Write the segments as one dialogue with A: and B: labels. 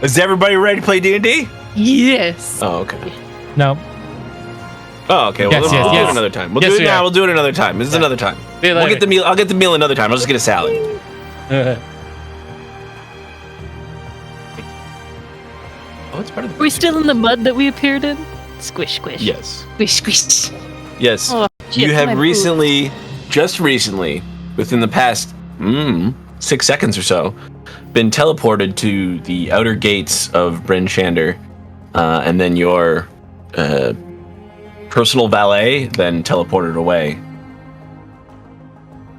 A: Is everybody ready to play D&D?
B: Yes.
A: Oh, okay.
C: No.
A: Oh, okay. Well, we'll do it another time. We'll do it now. We'll do it another time. This is another time. We'll get the meal. I'll get the meal another time. I'll just get a salad.
C: Uh,
A: Oh, it's part of the.
D: Are we still in the mud that we appeared in? Squish, squish.
A: Yes.
B: Squish, squish.
A: Yes.
D: Oh, shit,
A: You have
D: my
A: recently, just recently, within the past 6 seconds or so, been teleported to the outer gates of Bryn Shander, and then your personal valet then teleported away.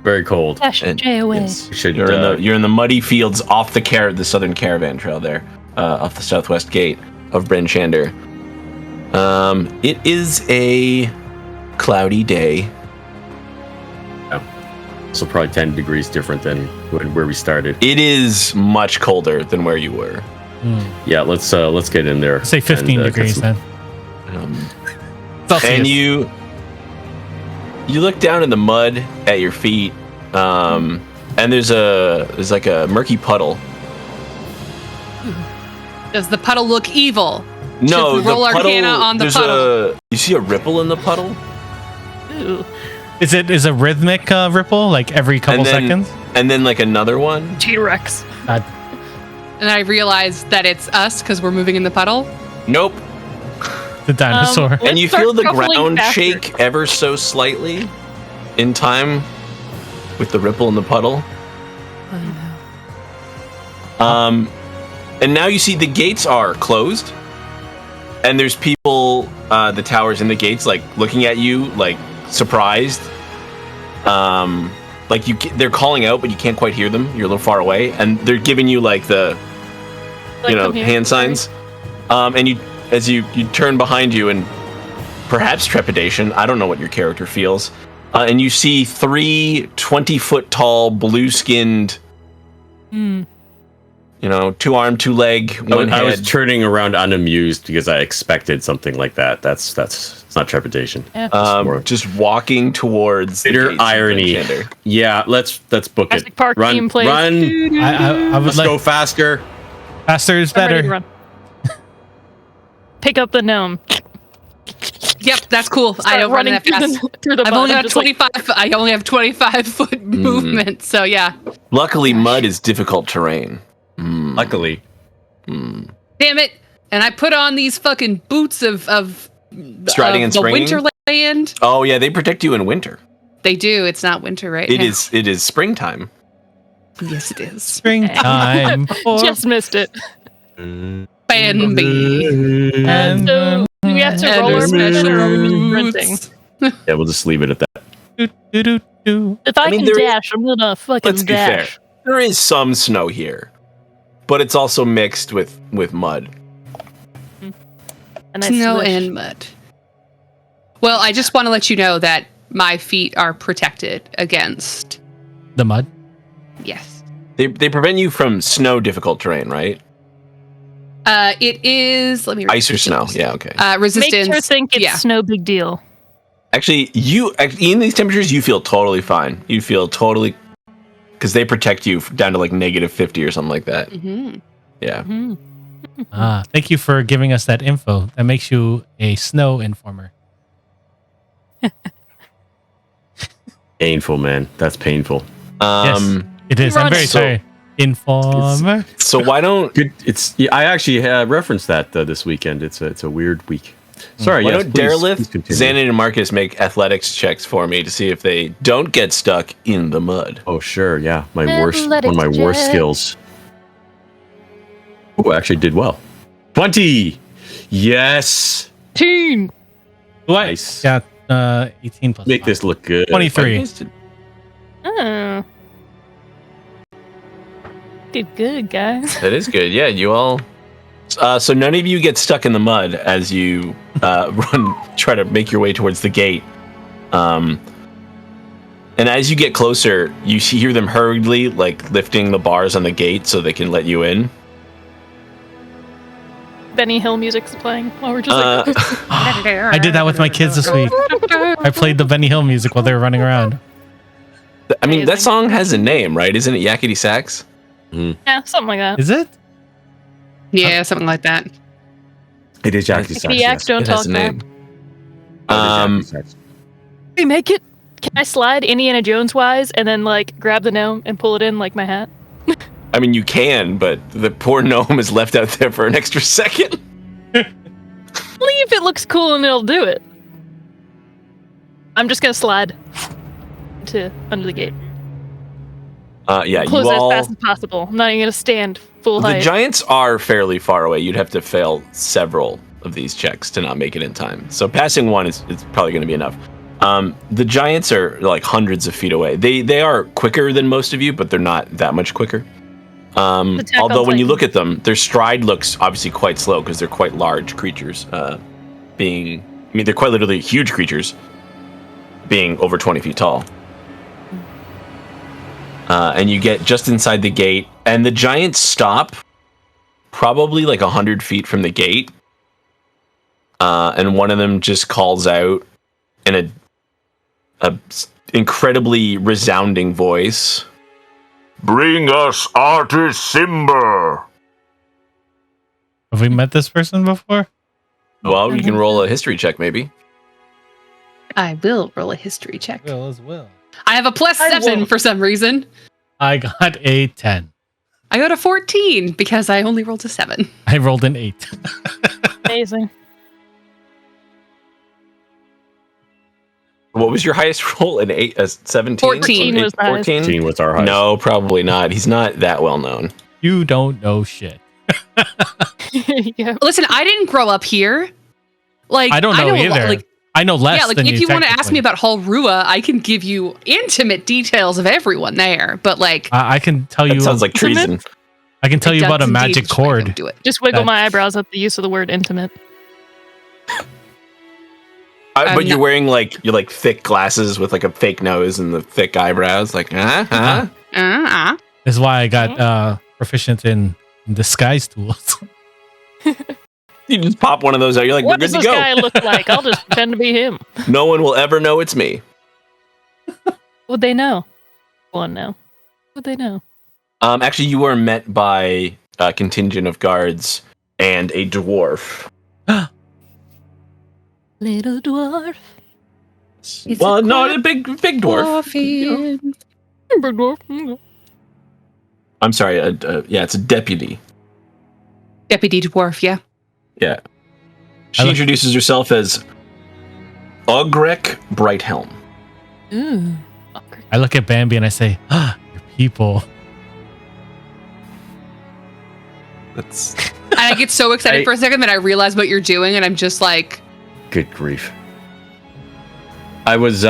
E: Very cold.
D: Dash J away.
A: Yes.
E: Should,
A: You're in the muddy fields off the southern caravan trail there, off the southwest gate of Bryn Shander. It is a cloudy day.
E: So probably 10 degrees different than where we started.
A: It is much colder than where you were.
E: Yeah, let's get in there.
C: say 15 degrees then.
A: And you look down in the mud at your feet, and there's like a murky puddle.
B: Does the puddle look evil?
A: No,
B: Should we roll
A: the puddle,
B: Arcana on the puddle?
A: You see a ripple in the puddle?
D: Ooh.
C: Is it a rhythmic ripple like every couple seconds?
A: And then like another one?
D: T-Rex.
B: And I realize that it's us because we're moving in the puddle.
A: Nope.
C: The dinosaur.
A: And you
D: Let's
A: feel the
D: start shuffling
A: ground
D: faster.
A: shake ever so slightly in time with the ripple in the puddle. And now you see the gates are closed, and there's people, the towers and the gates, like looking at you, like surprised. Like they're calling out, but you can't quite hear them. You're a little far away, and they're giving you like the, hand signs. And as you turn behind you, and perhaps trepidation. I don't know what your character feels. And you see 3 20-foot tall, blue-skinned. 2-arm, 2-leg, one head.
E: I was turning around unamused because I expected something like that. That's it's not trepidation.
D: Yeah.
A: Just walking towards
E: bitter irony. Yeah, let's book
D: Jurassic
E: it.
D: Park
E: Run,
D: theme plays.
E: run.
C: I would
E: Let's go faster.
C: Faster is
D: I'm ready to
C: better.
D: run. Pick up the gnome.
B: Yep, that's cool. I
D: Start
B: don't run
D: running
B: that fast.
D: through the
B: I've
D: mud.
B: only
D: I'm
B: got
D: just like,
B: 25. I only have 25-foot movement. So yeah.
A: Luckily, mud is difficult terrain.
E: Luckily.
B: Damn it! And I put on these fucking boots of
A: Striding and
B: the
A: springing?
B: Winterland.
A: Oh yeah, they protect you in winter.
B: They do. It's not winter right
A: It
B: now.
A: is springtime.
B: Yes, it is.
C: Springtime.
D: just missed it.
B: Bambi.
C: And
D: So do we have to roll our mission or are we just sprinting?
E: Yeah, we'll just leave it at that.
D: If I, can
A: there-
D: dash, I'm gonna fucking
A: Let's be fair.
D: dash.
A: There is some snow here, but it's also mixed with mud.
D: And I
B: Snow
D: slish.
B: and mud. Well, I just want to let you know that my feet are protected against.
C: the mud.
B: Yes.
A: They prevent you from snow difficult terrain, right?
B: It is. Let me. read
A: Ice or
B: the
A: snow.
B: rules.
A: Yeah, okay.
B: Resistance.
D: Makes her think it's
B: yeah.
D: no big deal.
A: Actually, in these temperatures, you feel totally fine. You feel totally, because they protect you down to like -50 or something like that.
B: Mhm.
A: Yeah.
C: Thank you for giving us that info. That makes you a snow informer.
E: Painful, man. That's painful.
C: Yes, it is. I'm very
A: So-
C: sorry. Informer.
A: So why don't
E: Good. I actually referenced that this weekend. It's a weird week. Sorry.
A: why
E: Yes,
A: don't
E: please
A: Deraleth,
E: continue.
A: Xanon, and Marcus make athletics checks for me to see if they don't get stuck in the mud?
E: Oh sure, yeah. One of my
D: Athletics
E: worst
D: check.
E: skills. Oh, actually did well. 20. Yes.
D: Teen.
C: What?
E: Nice.
C: Yeah, 18 plus.
E: Make
C: 5.
E: this look good.
C: 23.
D: Oh. Did good, guys.
A: That is good. Yeah, you all. So none of you get stuck in the mud as you try to make your way towards the gate. And as you get closer, you hear them hurriedly like lifting the bars on the gate so they can let you in.
D: Benny Hill music's playing while we're just like.
C: I did that with my kids this week. I played the Benny Hill music while they were running around.
A: I mean, that
D: Amazing.
A: song has a name, right? Isn't it Yakety Sax?
D: Yeah, something like that.
C: Is it?
B: Yeah, something like that.
E: It is Jackie Sax.
D: The yaks don't
A: It has
D: talk
A: a
D: back.
A: name.
D: We make it. Can I slide Indiana Jones wise and then like grab the gnome and pull it in like my hat?
A: I mean, you can, but the poor gnome is left out there for an extra second.
D: Only if it looks cool and it'll do it. I'm just gonna slide to under the gate.
A: Yeah,
D: Close
A: you
D: it as
A: all.
D: fast as possible. I'm not even gonna stand full
A: The
D: height.
A: giants are fairly far away. You'd have to fail several of these checks to not make it in time. So passing one is probably going to be enough. The giants are like hundreds of feet away. They are quicker than most of you, but they're not that much quicker. Although when you look at them, their stride looks obviously quite slow because they're quite large creatures. They're quite literally huge creatures, being over 20 feet tall. And you get just inside the gate, and the giants stop probably like 100 feet from the gate. And one of them just calls out in a incredibly resounding voice.
F: Bring us Artist Simber.
C: Have we met this person before?
A: Well, you can roll a history check, maybe.
B: I will roll a history check.
C: Will as well.
B: I have a +7 for some reason.
C: I got a 10.
B: I got a 14 because I only rolled a 7.
C: I rolled an 8.
D: Amazing.
A: What was your highest roll? An 8, a 17?
B: 14
D: was the highest.
E: 14 was our highest.
A: No, probably not. He's not that well known.
C: You don't know shit.
D: Yeah.
B: Listen, I didn't grow up here. Like
C: I don't know
B: a lot-
C: either.
B: like,
C: I know less
B: yeah, like
C: than
B: if you want to ask
C: technically.
B: me about Hall Rua, I can give you intimate details of everyone there. But like,
C: I can tell you.
A: That sounds like treason.
C: I can tell
B: it
C: you about
B: does
C: a
B: indeed,
C: magic
B: which is why I don't
C: cord.
B: do it.
D: Just wiggle my
C: That's-
D: eyebrows at the use of the word intimate.
A: But you're wearing your thick glasses with like a fake nose and the thick eyebrows. Like,
B: Uh-uh.
C: This is why I got proficient in disguise tools.
A: You just pop one of those out. You're like,
D: What
A: we're
D: does
A: good
D: this
A: to go.
D: guy look like? I'll just pretend to be him.
A: No one will ever know it's me.
D: Would they know? One know. Would they know?
A: Actually, you were met by a contingent of guards and a dwarf.
D: Little dwarf.
A: Well, no, a big dwarf.
D: Big dwarf.
A: I'm sorry. Yeah, it's a deputy.
B: Deputy dwarf, yeah.
A: Yeah. She introduces herself as Ugrek Brighthelm.
D: Ooh.
C: I look at Bambi and I say, your people.
A: That's
B: And I get so excited for a second that I realize what you're doing, and I'm just like,
E: Good grief. I was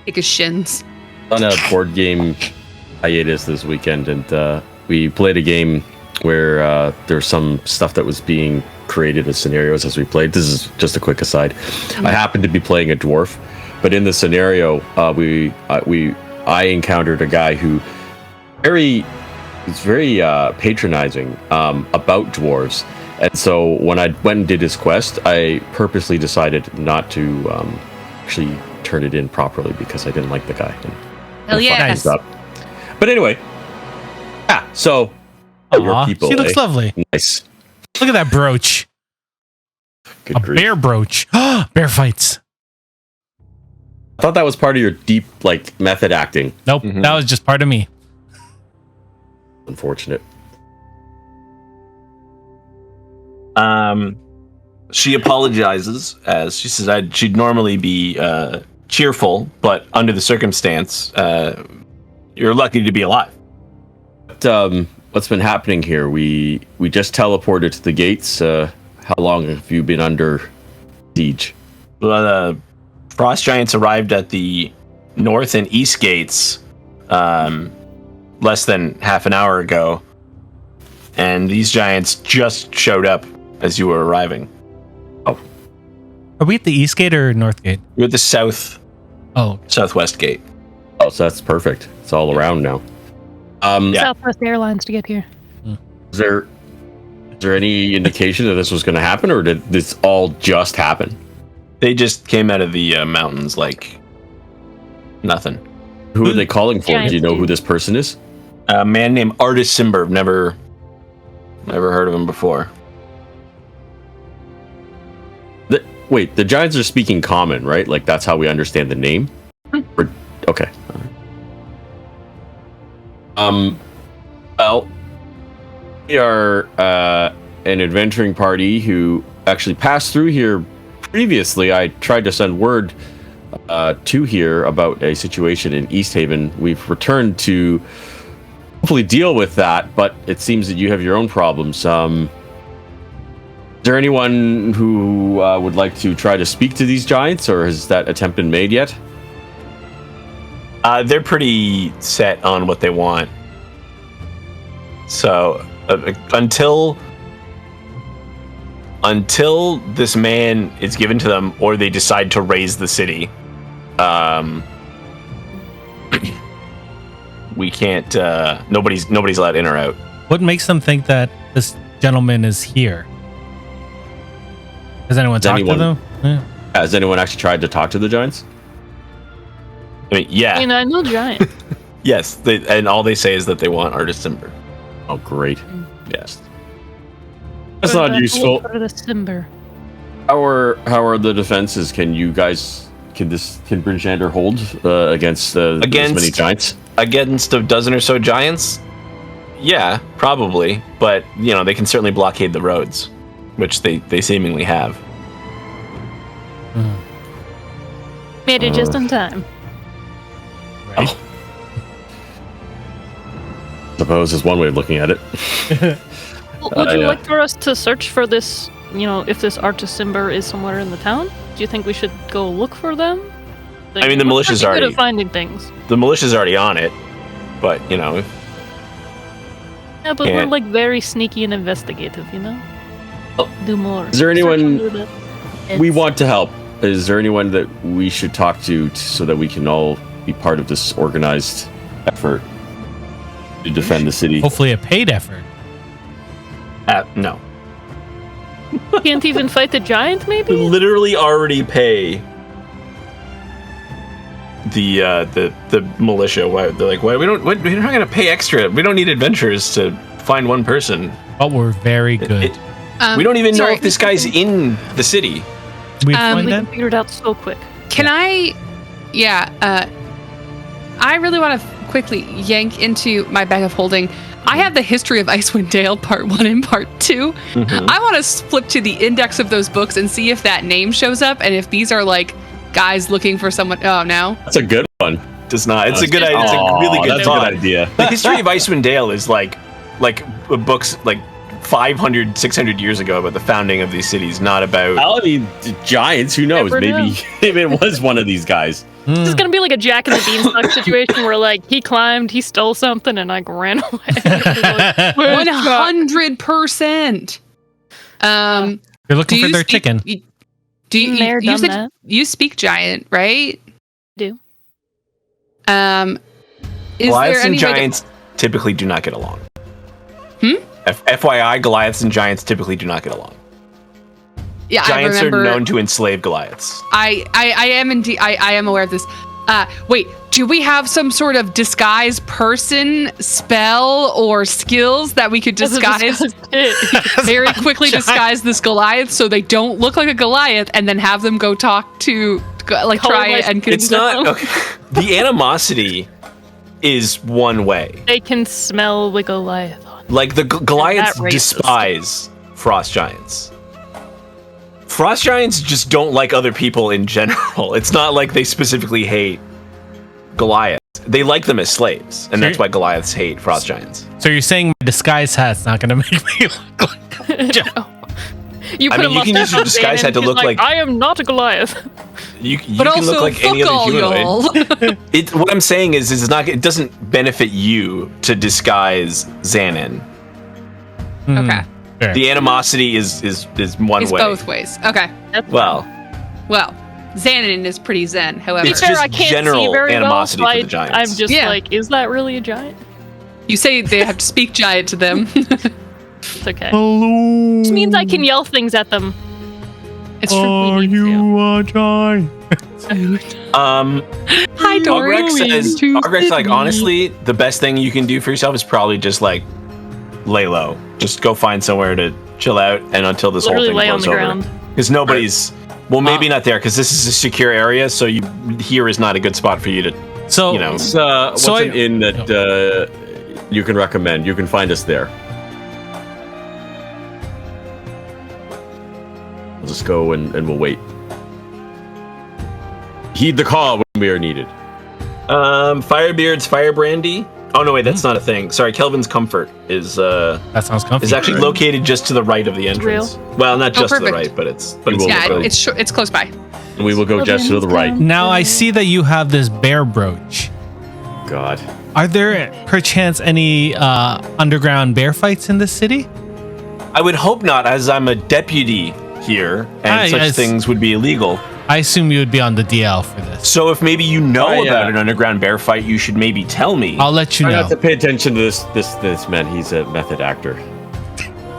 B: take his shins.
E: on a board game hiatus this weekend, and we played a game where there's some stuff that was being created as scenarios as we played. This is just a quick aside. I happened to be playing a dwarf, but in the scenario, I encountered a guy who was very patronizing about dwarves. And so when I went and did his quest, I purposely decided not to actually turn it in properly because I didn't like the guy.
B: Hell yeah.
E: Fucked things up. But anyway, yeah. So your
C: Aw,
E: people.
C: she looks
E: eh?
C: lovely.
E: Nice.
C: Look at that brooch.
E: Good
C: A
E: grief.
C: bear brooch. Bear fights.
E: I thought that was part of your deep method acting.
C: Nope,
A: Mhm.
C: that was just part of me.
E: Unfortunate.
A: She apologizes as she says she'd normally be cheerful, but under the circumstance, you're lucky to be alive.
E: But, what's been happening here? We just teleported to the gates. How long have you been under siege?
A: The frost giants arrived at the north and east gates less than half an hour ago, and these giants just showed up as you were arriving.
C: Are we at the east gate or north gate?
A: You're at the southwest gate.
E: Oh, so that's perfect. It's all around now.
A: Yeah.
D: Southwest Airlines to get here.
E: Is there any indication that this was going to happen, or did this all just happen?
A: They just came out of the mountains like nothing.
E: Who are they calling for?
D: Giants
E: Do you know
D: do.
E: who this person is?
A: A man named Artist Simber. Never Never heard of him before.
E: Wait, the giants are speaking common, right? Like that's how we understand the name. Okay. Well, we are an adventuring party who actually passed through here previously. I tried to send word to here about a situation in East Haven. We've returned to hopefully deal with that, but it seems that you have your own problems. Is there anyone who would like to try to speak to these giants, or has that attempt been made yet?
A: They're pretty set on what they want. So until this man is given to them, or they decide to raise the city, we can't. Nobody's allowed in or out.
C: What makes them think that this gentleman is here? Has anyone talked to them? Yeah.
E: Has anyone actually tried to talk to the giants?
A: I mean, yeah.
D: I know giant.
A: Yes, and all they say is that they want Artist Timber.
E: Oh, great. Yes. That's not useful.
D: For the Simber.
E: How are the defenses? Can Bryn Shander hold against this many giants?
A: Against a dozen or so giants? Yeah, probably. But, they can certainly blockade the roads, which they seemingly have.
D: Made it just in time.
C: Right.
E: Oh. Suppose is one way of looking at it.
D: Would you like for us to search for this, if this Artist Simber is somewhere in the town? Do you think we should go look for them?
A: I mean, the militia's
D: good
A: already
D: at finding things.
A: The militia's already on it, but
D: Yeah, but we're like very sneaky and investigative, Do more.
E: Is there anyone we
D: It's-
E: want to help? Is there anyone that we should talk to so that we can all be part of this organized effort to defend the city?
C: Hopefully a paid effort.
A: no.
D: Can't even fight the giant,
A: We
D: maybe?
A: literally already pay the militia. Why they're like, why we're not going to pay extra? We don't need adventurers to find one person.
C: But we're very good.
A: We don't even know
B: sorry.
A: if this guy's in the city.
C: we
B: Um,
C: find
D: We
C: them?
D: can figure it out so quick.
B: Can I? Yeah. I really want to quickly yank into my bag of holding. I have the history of Icewind Dale Part 1 and Part 2. I want to flip to the index of those books and see if that name shows up and if these are like guys looking for someone. Oh, no.
E: That's a good one.
A: Does not. It's a good idea. It's a really good
E: That's
A: thought.
E: a good idea.
A: The history of Icewind Dale is like books like 500, 600 years ago about the founding of these cities, not about.
E: I mean, giants. Who knows?
D: Never
E: Maybe
D: know.
E: maybe it was one of these guys.
D: This is gonna be like a Jack and the Beanstalk situation where like he climbed, he stole something, and like ran away.
B: 100%.
C: You're looking for
B: you
C: their
B: speak-
C: chicken.
B: Do you,
D: Mayor
B: you
D: done
B: said
D: that.
B: you speak giant, right?
D: Do.
B: Is there
A: Goliaths
B: any
A: and
B: way
A: giants typically do not get along.
B: Hmm?
A: FYI, Goliaths and giants typically do not get along.
B: Yeah,
A: Giants
B: I remember.
A: are known to enslave Goliaths.
B: I am indeed. I am aware of this. Wait, do we have some sort of disguise person spell or skills that we could disguise very quickly disguise this Goliath so they don't look like a Goliath and then have them go talk to like try
D: Goliath.
B: and
A: It's not okay. The animosity is one way.
D: They can smell the Goliath.
A: Like the Goliaths
D: That racist.
A: despise frost giants. Frost giants just don't like other people in general. It's not like they specifically hate Goliaths. They like them as slaves, and that's why Goliaths hate frost giants.
C: So you're saying my disguise hat's not going to make me look like a giant?
D: You
A: I
D: put
A: mean,
D: a
A: you can use your
D: mustache on
A: disguise
D: Xanon,
A: hat to
D: he's
A: look like-
D: I am not a Goliath.
A: You
B: But
A: can
B: also,
A: look like any
B: fuck all
A: other humanoid.
B: y'all.
A: What I'm saying is it's not. It doesn't benefit you to disguise Xanon.
B: Okay,
C: Fair.
A: The animosity is one
B: it's
A: way.
B: both ways. Okay,
A: Well,
B: Xanon is pretty zen. However,
A: It's
D: Fair,
A: just
D: I can't
A: general
D: see very
A: animosity
D: well,
A: for
D: so
A: the giants.
D: I'm just
B: Yeah.
D: like, is that really a giant?
B: you say they have to speak giant to them.
D: It's okay.
C: Hello.
D: Which means I can yell things at them.
B: It's true.
C: Are
D: need
C: you a giant?
B: Hi, Dory.
A: Ogrex says,
B: To
A: Ogrex, like,
B: Sydney.
A: honestly, the best thing you can do for yourself is probably just, like, lay low. Just go find somewhere to chill out, and until this whole thing
D: lay on
A: blows
D: the
A: over.
D: ground.
A: Because nobody's. Well, maybe not there, because this is a secure area. So here is not a good spot for you to.
C: So
A: You know.
E: What's an inn that you can recommend? You can find us there. We'll just go and we'll wait. Heed the call when we are needed.
A: Firebeard's Fire Brandy. Oh no, wait, that's not a thing. Sorry, Kelvin's Comfort is
C: that sounds comfy.
A: is actually located just to the right of the entrance. Well, not just to the
B: perfect.
A: right, but it's
B: Yeah, it's close by.
E: We will go just to the right.
C: Now I see that you have this bear brooch.
E: God.
C: Are there perchance any underground bear fights in this city?
A: I would hope not, as I'm a deputy here, and such things would be illegal.
C: I assume you would be on the DL for this.
A: So if maybe you know about an underground bear fight, you should maybe tell me.
C: I'll let you
E: I
C: know.
E: have to pay attention to this man. He's a method actor.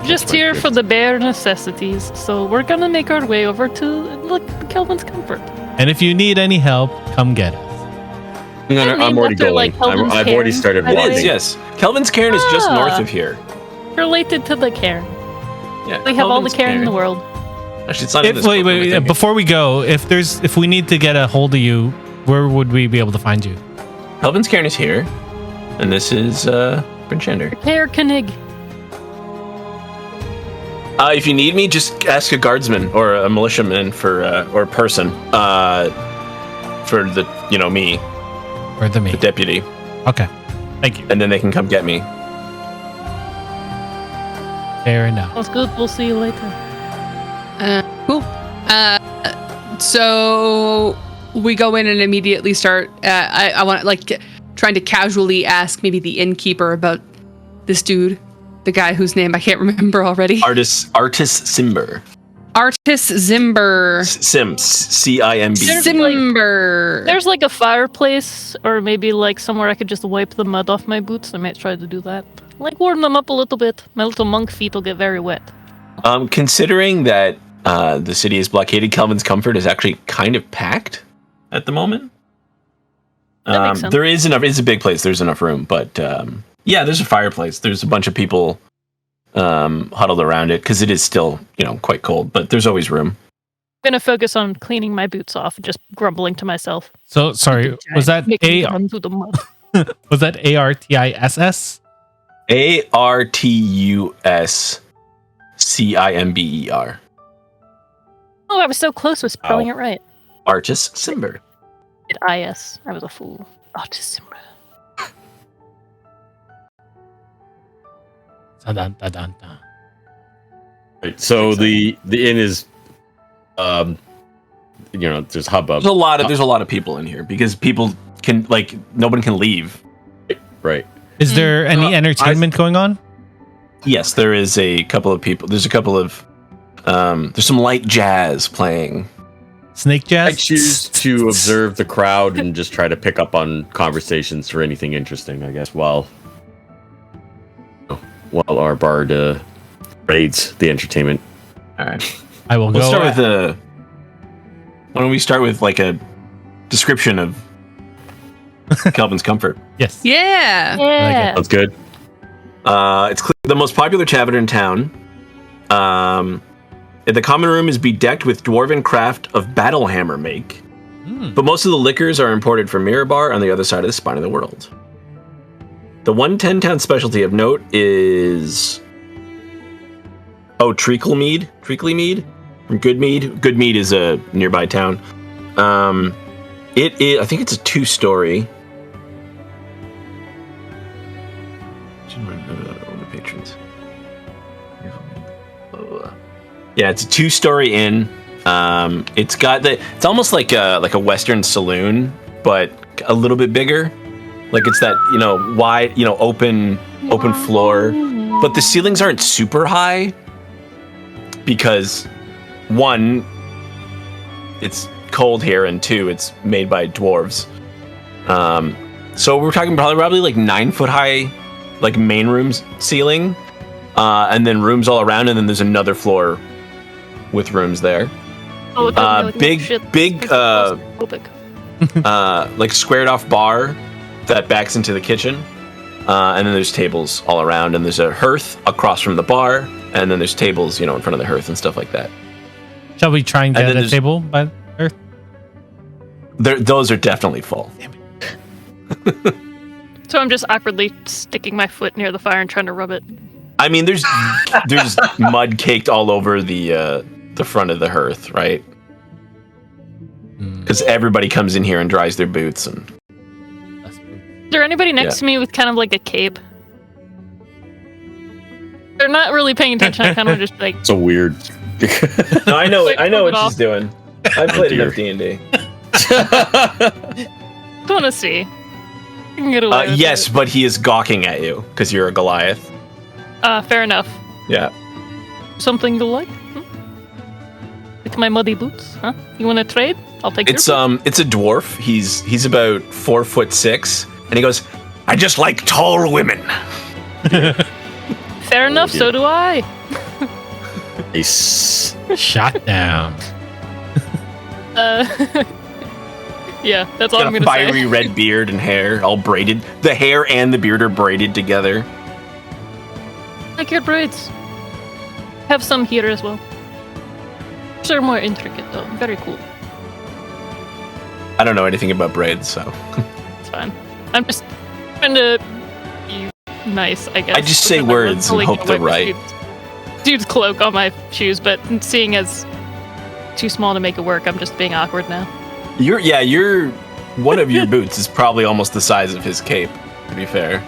D: Just here for the bare necessities, so we're gonna make our way over to Kelvin's Comfort.
C: And if you need any help, come get us.
E: I'm already going. I've already started
D: It is,
E: walking.
A: Yes. Kelvin's Cairn is just north of here.
D: Related to the cairn.
A: Yeah.
D: We have all the
A: Kelvin's
D: cairn in the world.
A: Actually, it's not in this book,
C: Wait,
A: let me think.
C: before we go, if we need to get a hold of you, where would we be able to find you?
A: Kelvin's Cairn is here, and this is Bryn Shander.
D: Herr Koenig.
A: If you need me, just ask a guardsman or a militiaman or a person for the me,
C: Or the me?
A: the deputy,
C: Okay. Thank you.
A: and then they can come get me.
C: Fair enough.
D: That's good. We'll see you later.
B: Cool. So we go in and immediately start. I want trying to casually ask maybe the innkeeper about this dude, the guy whose name I can't remember already.
A: Artis Simber.
B: Artis Zimber.
A: Sims. CIMB.
B: Zimber.
D: There's a fireplace, or maybe somewhere I could just wipe the mud off my boots. I might try to do that. Warm them up a little bit. My little monk feet will get very wet.
A: Considering that the city is blockaded, Kelvin's Comfort is actually kind of packed at the moment.
D: That makes sense.
A: There is enough. It's a big place. There's enough room, but there's a fireplace. There's a bunch of people huddled around it because it is still quite cold, but there's always room.
D: I'm gonna focus on cleaning my boots off, just grumbling to myself.
C: So sorry, was that
D: Making me run through the mud.
C: was that ARTISS?
A: ARTUSCIMBER.
D: Oh, I was so close with spelling it right.
A: Artis Simber.
D: IS. I was a fool. Autism.
C: Dun-dun-dun-dun-dun.
E: Right, so the inn is, there's hubbub.
A: There's a lot of people in here because people can nobody can leave.
E: Right.
C: Is there any entertainment going on?
A: Yes, there is a couple of people. There's a couple of there's some light jazz playing.
C: Snake jazz?
E: I choose to observe the crowd and just try to pick up on conversations or anything interesting, I guess, while our bard raids the entertainment.
A: All right.
C: I will
A: We'll
C: go.
A: start with why don't we start with a description of Kelvin's Comfort?
C: Yes.
B: Yeah.
D: Yeah.
E: That's good.
A: It's the most popular tavern in town. The common room is bedecked with dwarven craft of battle hammer make, but most of the liquors are imported from Mirabar on the other side of the spine of the world. The one 10-town specialty of note is Treacle Mead from Good Mead. Good Mead is a nearby town. It is. I think it's a 2-story. Patrons. Yeah, it's a 2-story inn. It's almost like a Western saloon, but a little bit bigger. It's that wide, open floor, but the ceilings aren't super high because 1, it's cold here, and 2, it's made by dwarves. So we're talking probably 9-foot high, main rooms ceiling, and then rooms all around, and then there's another floor with rooms there.
D: Oh,
A: Big squared off bar that backs into the kitchen. And then there's tables all around, and there's a hearth across from the bar, and then there's tables, in front of the hearth and stuff like that.
C: Shall we try and get a table by Earth?
A: Those are definitely full.
C: Damn it.
D: So I'm just awkwardly sticking my foot near the fire and trying to rub it.
A: I mean, there's mud caked all over the front of the hearth, right? Because everybody comes in here and dries their boots. And
D: Is there anybody next to me with kind of like a cape? They're not really paying attention. I kind of just like.
E: So weird.
A: no, I know
D: Like,
A: what
D: off.
A: she's doing. I played enough D&D.
D: I want to see. I can get away with
A: Yes,
D: it.
A: but he is gawking at you because you're a Goliath.
D: Fair enough.
A: Yeah.
D: Something you like? Like my muddy boots? Huh? You want to trade? I'll take
A: It's
D: your boots.
A: it's a dwarf. He's about 4'6", and he goes, "I just like tall women."
D: Fair enough.
E: dear.
D: So do I.
E: Nice.
C: Shot down.
D: Yeah, that's all
A: Got
D: I'm
A: a
D: gonna
A: fiery
D: say.
A: red beard and hair, all braided. The hair and the beard are braided together.
D: Like your braids. Have some here as well. They're more intricate though. Very cool.
A: I don't know anything about braids, so
D: It's fine. I'm just trying to be nice, I guess.
A: I just say
D: because
A: words and
D: really
A: hope
D: gonna
A: they're
D: wipe my
A: right.
D: dude's cloak on my shoes, but seeing as too small to make it work, I'm just being awkward now.
A: You're one of your boots is probably almost the size of his cape, to be fair.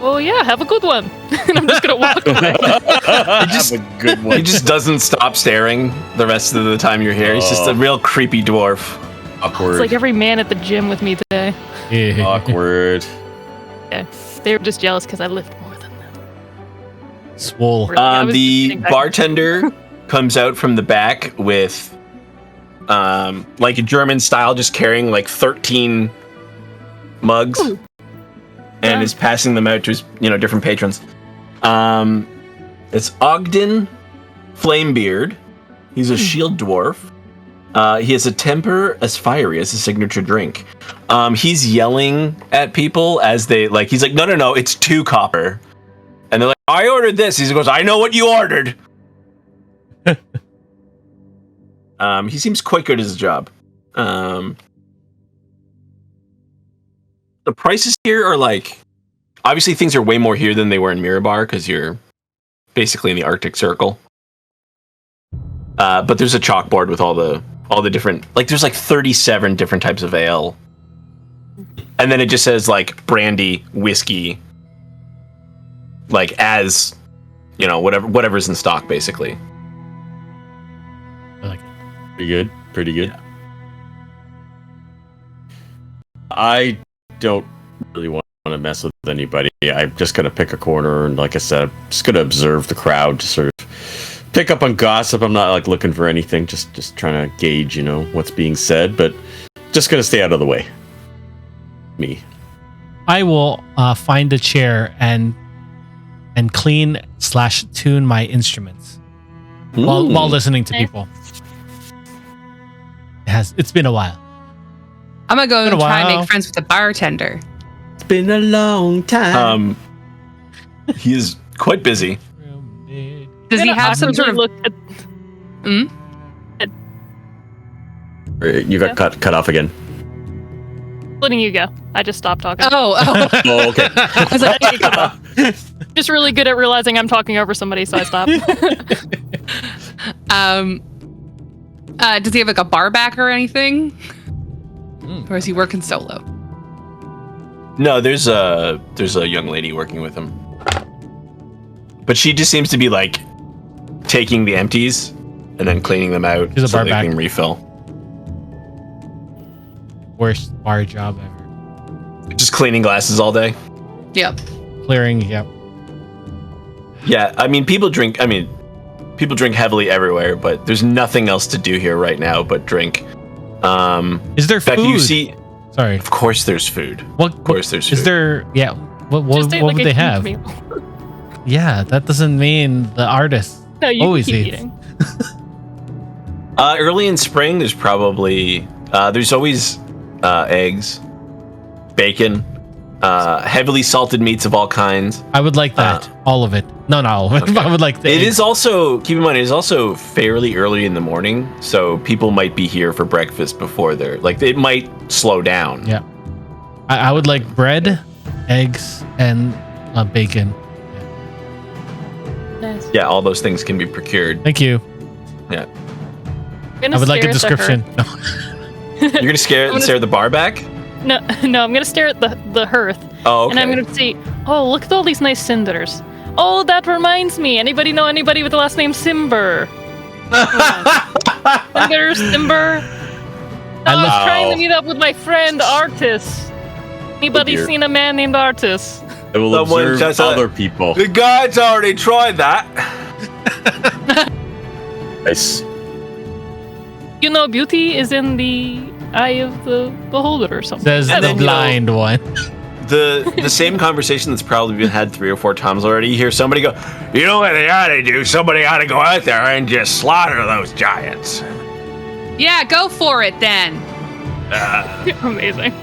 D: Oh yeah, have a good one. And I'm just gonna walk away.
E: That's a good one.
A: He just doesn't stop staring the rest of the time you're here. He's just a real creepy dwarf.
E: Awkward.
D: It's like every man at the gym with me today.
C: Yeah.
E: Awkward.
D: Yeah, they were just jealous because I lift more than them.
C: Swole.
D: Really, I was just
A: The
D: getting back-
A: bartender comes out from the back with like a German style, just carrying like 13 mugs.
D: Ooh.
A: And
D: Yeah.
A: is passing them out to his, different patrons. It's Ogden Flamebeard. He's a shield dwarf. He has a temper as fiery as his signature drink. He's yelling at people as he's like, no, it's 2 copper. And they're like, I ordered this. He goes, I know what you ordered. He seems quite good at his job. The prices here are obviously things are way more here than they were in Mirabar because you're basically in the Arctic Circle. But there's a chalkboard with all the different, there's 37 different types of ale. And then it just says brandy, whiskey, as, whatever's in stock basically.
C: I like it.
E: Pretty good. Pretty good.
A: Yeah.
E: I don't really want to mess with anybody. I'm just gonna pick a corner and, like I said, I'm just gonna observe the crowd, just sort of pick up on gossip. I'm not looking for anything. Just trying to gauge, what's being said, but just gonna stay out of the way. Me.
C: I will find a chair and clean/tune my instruments while listening to
D: Okay.
C: people. It's been a while.
B: I'm gonna go
C: Been a
B: and try and
C: while.
B: make friends with the bartender.
E: It's been a long time.
A: He is quite busy.
B: Does he
D: I'm gonna
B: have some sort of?
D: look at
E: You got cut off again.
D: letting you go. I just stopped talking.
B: Oh,
E: Oh, okay.
B: I was like,
D: Just really good at realizing I'm talking over somebody, so I stopped.
B: does he have a bar back or anything? Or is he working solo?
A: No, there's a young lady working with him, but she just seems to be taking the empties and then cleaning them out
C: She's a
A: so
C: bar
A: they
C: back.
A: can refill.
C: Worst bar job ever.
A: Just cleaning glasses all day.
B: Yep.
C: Clearing, yep.
A: Yeah, people drink heavily everywhere, but there's nothing else to do here right now but drink.
C: Is there
A: Becky,
C: food?
A: you see,
C: Sorry.
A: of course there's food.
C: Of
A: course there's
C: Is
A: food.
C: there? Yeah. What
D: Just ate,
C: would
D: a
C: they
D: huge
C: have?
D: meal.
C: Yeah, that doesn't mean the artist
D: No, you
C: always
D: keep
C: eats.
D: eating.
A: Early in spring, there's probably there's always eggs, bacon, heavily salted meats of all kinds.
C: I would like that. All of it. No, not all of it.
A: Okay.
C: I would like
A: It is also, keep in mind, it is also fairly early in the morning, so people might be here for breakfast before they're, like, it might slow down.
C: Yeah. I would like bread, eggs, and bacon.
D: Nice.
A: Yeah, all those things can be procured.
C: Thank you.
A: Yeah.
C: I would like a description.
A: You're gonna stare the bar back?
D: No, I'm gonna stare at the hearth.
A: Oh, okay.
D: And I'm gonna see, oh, look at all these nice cinders. Oh, that reminds me. Anybody know anybody with the last name Simber? Simber. I was trying to meet up with my friend Artis. Anybody seen a man named Artis?
E: I will observe other people.
A: The guy's already tried that.
E: Nice.
D: You know, beauty is in the eye of the beholder or something.
C: Says the blind one.
A: The same conversation that's probably been had 3 or 4 times already. You hear somebody go, you know what they ought to do? Somebody ought to go out there and just slaughter those giants.
B: Yeah, go for it then.
D: Amazing.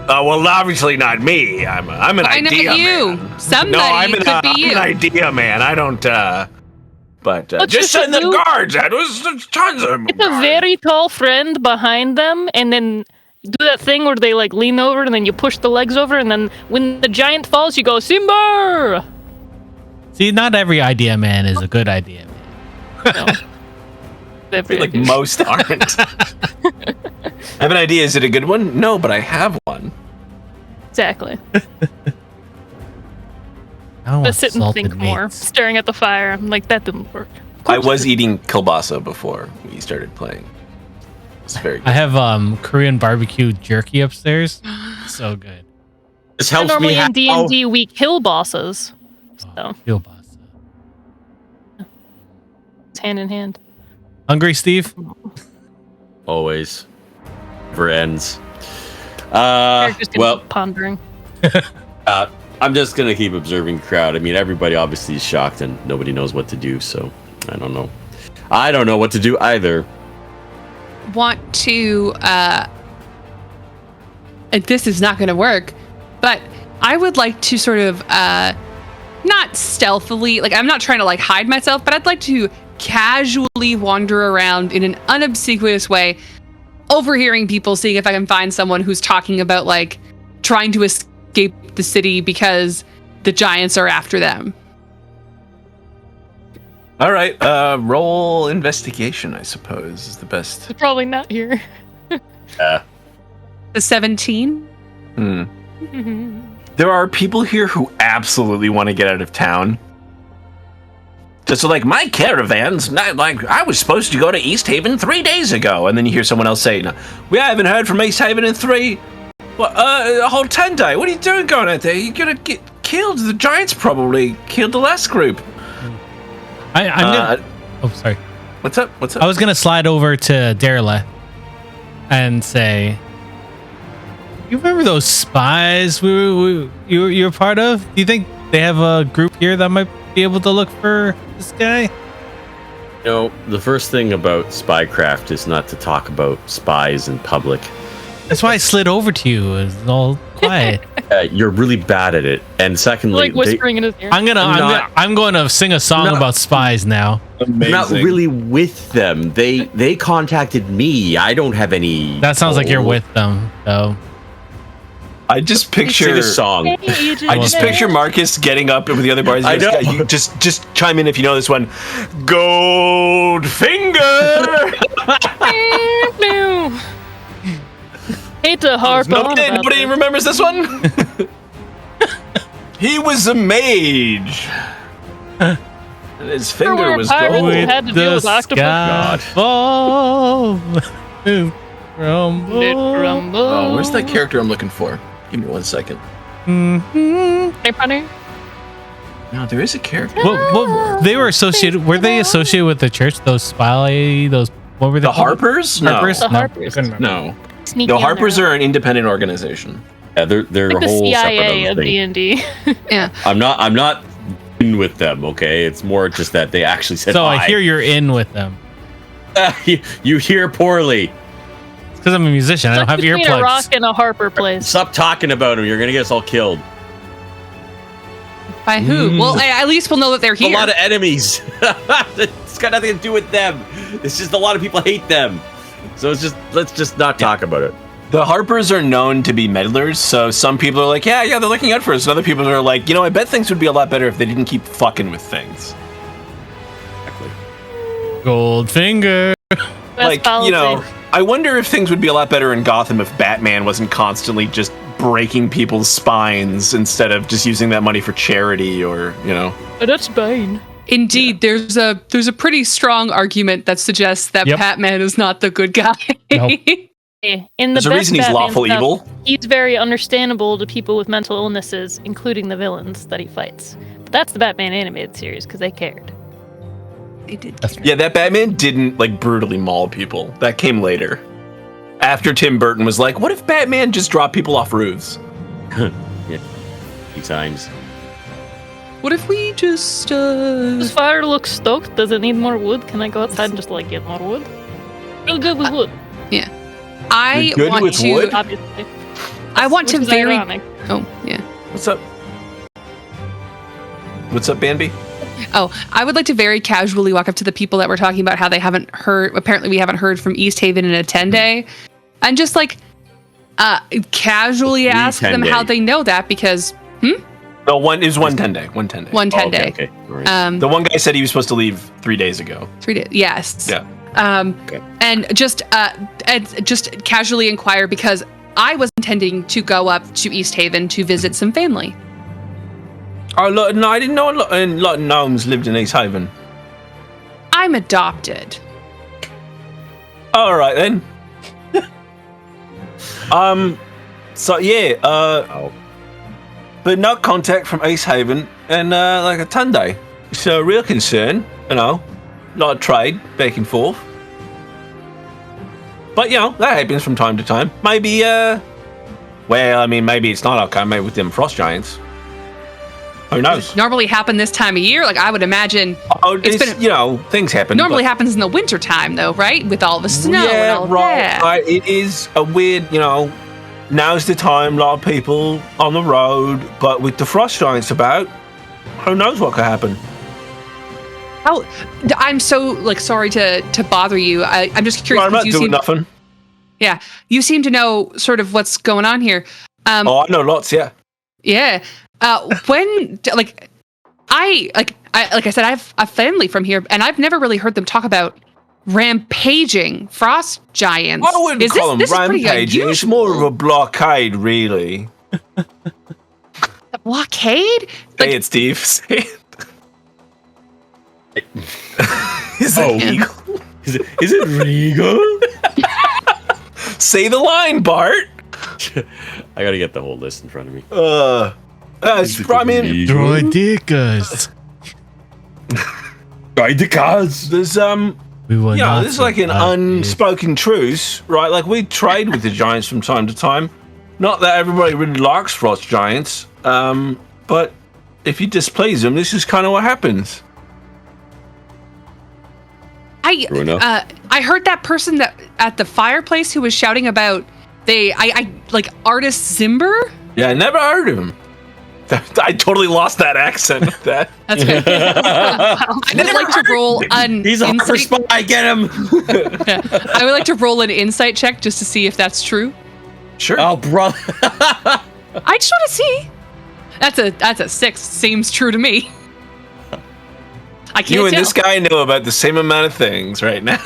A: Well, obviously not me. I'm an
B: Why not
A: idea
B: you?
A: man.
B: Somebody could be you.
A: I'm an idea man. I don't. But
D: What
A: just
D: you
A: send
D: should
A: the
D: do-
A: guards. That was tons of them.
D: It's a very tall friend behind them, and then do that thing where they like lean over, and then you push the legs over, and then when the giant falls, you go Simba.
C: See, not every idea man is a good idea man.
D: No.
A: Like most aren't. I have an idea. Is it a good one? No, but I have one.
D: Exactly.
C: I don't
D: I
C: want
D: sit and
C: salted
D: think more,
C: meats.
D: staring at the fire. I'm like, that didn't work.
A: I was eating kielbasa before we started playing. It's very good.
C: I have Korean barbecue jerky upstairs. So good.
E: This helps
D: Normally
E: me.
D: in D&D we kill bosses, so
C: Kielbasa.
D: it's hand in hand.
C: Hungry, Steve?
E: Always. Never ends.
D: Characters can
E: Well,
D: keep pondering.
E: I'm just gonna keep observing the crowd. I mean, everybody obviously is shocked and nobody knows what to do, so I don't know. I don't know what to do either.
B: Want to this is not going to work, but I would like to sort of not stealthily, like I'm not trying to like hide myself, but I'd like to casually wander around in an unobsequious way, overhearing people, seeing if I can find someone who's talking about like trying to escape the city because the giants are after them.
A: All right. Roll investigation, I suppose, is the best.
D: They're probably not here.
B: The 17?
A: There are people here who absolutely want to get out of town. So like my caravans, like I was supposed to go to East Haven 3 days ago, and then you hear someone else say, "No, we haven't heard from East Haven in 3. A whole 10 day. What are you doing going out there? You're gonna get killed. The giants probably killed the last group."
C: I'm gonna, oh, sorry.
A: What's up? What's up?
C: I was gonna slide over to Deraleth and say, "You remember those spies you were part of? Do you think they have a group here that might be able to look for this guy?"
E: You know, the first thing about spycraft is not to talk about spies in public.
C: That's why I slid over to you. It's all quiet.
E: You're really bad at it. And secondly,
D: Like whispering in his ear.
C: I'm going to sing a song about spies now.
E: I'm not really with them. They contacted me. I don't have any.
C: That sounds like you're with them, though.
A: I just picture
E: Sing a song.
A: I just picture Marcus getting up with the other bars.
E: I know.
A: You just chime in if you know this one. Goldfinger.
D: Hate to harp on about
A: Nobody
D: this.
A: remembers this one. He was a mage, and his finger
D: Where
A: was
D: pirates
A: gold.
D: had to deal with octopus.
C: God. Fall. Rumble.
D: Did rumble.
A: Oh, where's that character I'm looking for? Give me 1 second.
D: Hey, funny.
A: No, there is a character.
C: Well, they were associated. Were they associated with the church? What were they?
A: The Harpers?
C: Harpers?
D: The
C: No,
D: Harpers.
C: I couldn't remember.
A: No.
D: Sneaky
A: The
D: in
A: Harpers
D: there.
A: are an independent organization.
E: Yeah, they're
D: like
E: a
D: the
E: whole
D: CIA
E: separate
D: of
E: thing.
D: D&D.
B: Yeah.
E: I'm not in with them. Okay, it's more just that they actually said.
C: So
E: hi.
C: I hear you're in with them.
E: You hear poorly.
C: because I'm a musician. I don't have
D: between a rock
C: earplugs.
D: and a harper place.
E: Stop talking about him. You're gonna get us all killed.
B: By who? Well, at least we'll know that they're
E: A
B: here.
E: lot of enemies. It's got nothing to do with them. It's just a lot of people hate them. So let's just not talk about it.
A: The Harpers are known to be meddlers, so some people are like, yeah, they're looking out for us. And other people are like, I bet things would be a lot better if they didn't keep fucking with things.
E: Exactly.
C: Goldfinger.
D: Best policy.
A: I wonder if things would be a lot better in Gotham if Batman wasn't constantly just breaking people's spines instead of just using that money for charity or,
D: But that's Bane.
B: Indeed, there's a pretty strong argument that suggests that Batman is not the good guy.
C: Nope.
D: In the
A: There's a
D: best
A: reason he's
D: Batman
A: lawful
D: stuff,
A: evil.
D: He's very understandable to people with mental illnesses, including the villains that he fights. But that's the Batman animated series because they cared.
B: They did.
A: Yeah, that Batman didn't brutally maul people. That came later. After Tim Burton was like, what if Batman just dropped people off roofs?
E: Yeah. 3 times.
B: What if we just
D: Does fire look stoked? Does it need more wood? Can I go outside and just get more wood? Real good with wood.
B: Yeah. I
A: You're good
B: want
A: with
B: to
A: wood?
D: Obviously.
B: I want to
D: Which is
B: very
D: ironic.
B: Oh, yeah.
A: What's up? What's up, Banby?
B: Oh, I would like to very casually walk up to the people that were talking about how they haven't heard. Apparently, we haven't heard from East Haven in a 10-day, and just casually ask them
E: 10-day.
B: how they know that because
A: No, one is 1 10-day. 1 10-day.
B: one 10-day.
E: Okay. All right.
A: The one guy said he was supposed to leave 3 days ago.
B: 3 days. Yes.
A: Yeah.
B: And just casually inquire because I was intending to go up to East Haven to visit some family.
A: Oh, look, no, I didn't know a lot of gnomes lived in East Haven.
B: I'm adopted.
A: All right then. So yeah, but no contact from East Haven and a 10-day. So real concern, lot of trade back and forth. But that happens from time to time. Maybe maybe it's not okay. Maybe with them frost giants. Who knows?
B: Normally happen this time of year. Like I would imagine.
A: Oh, things happen.
B: Normally happens in the winter time, though, right? With all the snow and all that.
A: Right. It is a weird, now's the time, a lot of people on the road, but with the frost giants about, who knows what could happen.
B: Oh, I'm so sorry to bother you. I'm just curious.
A: I'm not doing nothing.
B: Yeah, you seem to know sort of what's going on here.
A: I know lots. Yeah.
B: Yeah. When I said, I have a family from here, and I've never really heard them talk about rampaging frost giants.
A: I wouldn't call them rampaging. It's more of a blockade, really.
B: A blockade?
A: Say it, Steve. Say it. Is it legal?
E: Is it regal?
A: Say the line, Bart.
E: I gotta get the whole list in front of me.
C: Droidicas.
E: Droidicas.
A: There's this is like an unspoken truce, right? Like we trade with the giants from time to time. Not that everybody really likes frost giants, but if you displease them, this is kind of what happens.
B: I heard that person that at the fireplace who was shouting about artist Zimber.
A: Yeah, I never heard of him. I totally lost that accent.
B: That's good. I would like to roll an
E: He's a Harper spy. Get him.
B: I would like to roll an insight check just to see if that's true.
A: Sure.
E: Oh, bro.
B: I just want to see. That's a 6. Seems true to me. I can't
A: You and
B: tell.
A: this guy know about the same amount of things right now.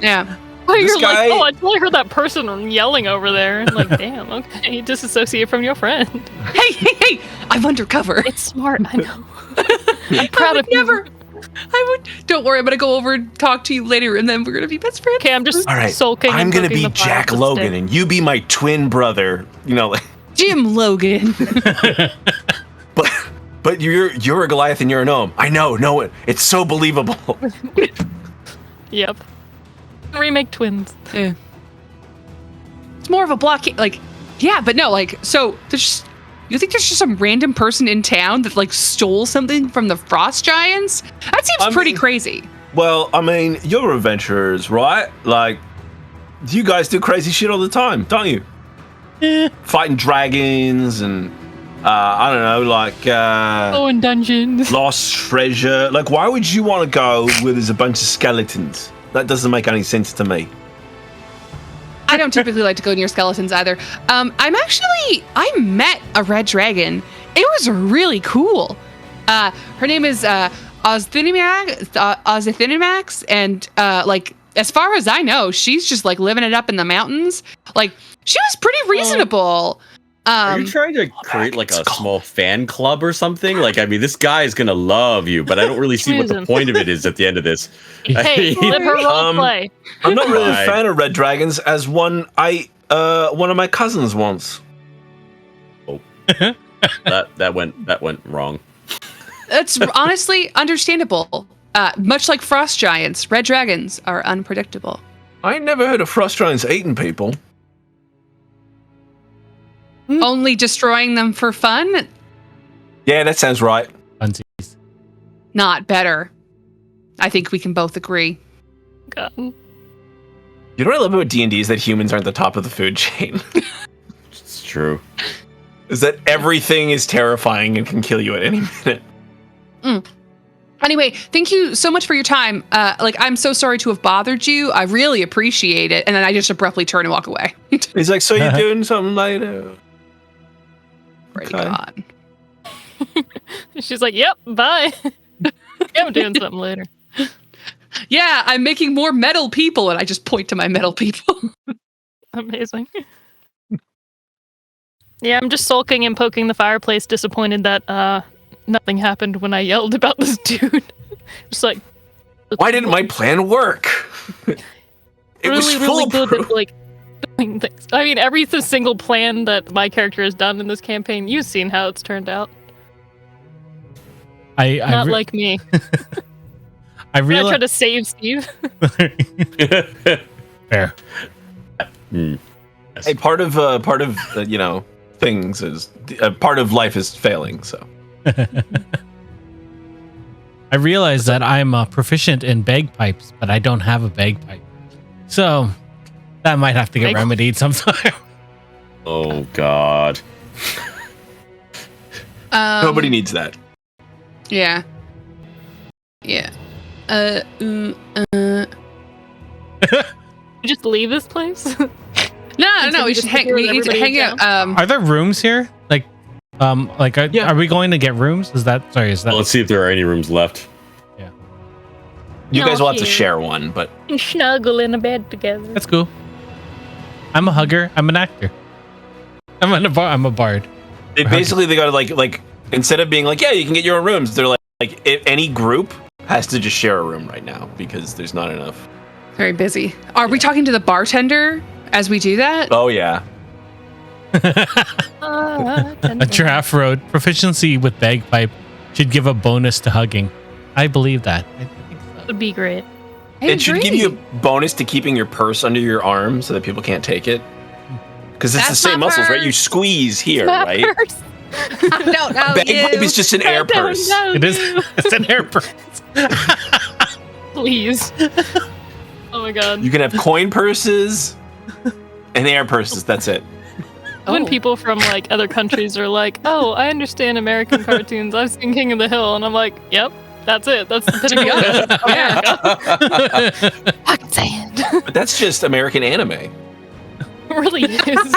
B: Yeah.
D: Oh, you're
A: guy-
D: I totally heard that person yelling over there. Like, damn, okay, you disassociate from your friend.
B: Hey! I'm undercover.
D: It's smart, I know. I'm proud of you.
B: Don't worry, I'm gonna go over and talk to you later, and then we're gonna be best friends.
D: Okay, I'm just
A: All right,
D: sulking.
A: I'm
D: and
A: gonna
D: poking
A: be
D: the fire
A: Jack
D: with a
A: Logan,
D: stick.
A: and you be my twin brother.
B: Jim Logan.
A: But you're a Goliath and you're a gnome. I know it. It's so believable.
D: Yep. Remake twins.
B: Yeah. It's more of a blockade. But no, so there's. You think there's just some random person in town that stole something from the frost giants? That seems pretty crazy.
A: Well, I mean, you're adventurers, right? Like, you guys do crazy shit all the time, don't you? Fighting dragons and, I don't know, like,
D: in dungeons.
A: lost treasure. Like, why would you want to go where there's a bunch of skeletons? That doesn't make any sense to me.
B: I don't typically like to go near skeletons either. I met a red dragon. It was really cool. Her name is Ozithinimax, and like as far as I know, she's just like living it up in the mountains. Like she was pretty reasonable.
E: Are you trying to create like a small fan club or something? Like, I mean, this guy is gonna love you, but I don't really see what the point of it is at the end of this.
D: Hey, let her role play.
A: I'm not really a fan of red dragons, as one of my cousins once.
E: Oh, that went wrong.
B: That's honestly understandable. Much like frost giants, red dragons are unpredictable.
A: I ain't never heard of frost giants eating people.
B: Only destroying them for fun?
A: Yeah, that sounds right.
C: Funsies.
B: Not better. I think we can both agree.
D: God.
A: You know what I love about D&D is that humans aren't the top of the food chain.
E: It's true.
A: Is that everything is terrifying and can kill you at any minute.
B: Anyway, thank you so much for your time. I'm so sorry to have bothered you. I really appreciate it. And then I just abruptly turn and walk away.
A: He's like, so you're doing something later?
B: Pretty gone.
D: She's like, yep, bye. I'm doing something later.
B: Yeah, I'm making more metal people, and I just point to my metal people.
D: Amazing. Yeah, I'm just sulking and poking the fireplace, disappointed that nothing happened when I yelled about this dude. Just like,
A: why didn't my plan work? It was
D: really good
A: foolproof.
D: at like doing things. I mean, every single plan that my character has done in this campaign, you've seen how it's turned out. Not like me.
C: I
D: I tried to save Steve.
C: Fair.
A: Hey, part of things is part of life is failing. So
C: I realize that I'm proficient in bagpipes, but I don't have a bagpipe, so that might have to get remedied sometime.
E: Oh God.
A: Nobody needs that.
B: Yeah. Yeah.
D: You just leave this place?
B: No, we should we need to hang out.
C: Are there rooms here? Are we going to get rooms? Is that?
E: Well, let's see if there are any rooms left.
C: Yeah.
A: You guys will have to share one, but
D: and snuggle in a bed together.
C: That's cool. I'm a hugger. I'm an actor. I'm a bard.
A: they got to like instead of being like, yeah, you can get your own rooms, they're like if any group has to just share a room right now because there's not enough.
B: Very busy. Are we talking to the bartender as we do that?
A: Oh yeah.
C: A draft road proficiency with bagpipe should give a bonus to hugging. I believe that. I think so.
D: Would be great.
A: It should give you a bonus to keeping your purse under your arm so that people can't take it. Because it's the same muscles, right? You squeeze here, right?
B: No,
A: Bagpipe is just an air purse.
C: It is. It's an air purse.
D: Please. Oh my God.
A: You can have coin purses and air purses. That's it.
D: When people from like other countries are like, "Oh, I understand American cartoons. I've seen King of the Hill," and I'm like, "Yep, that's it. That's the America." Fucking sand.
A: But that's just American anime.
D: It really is.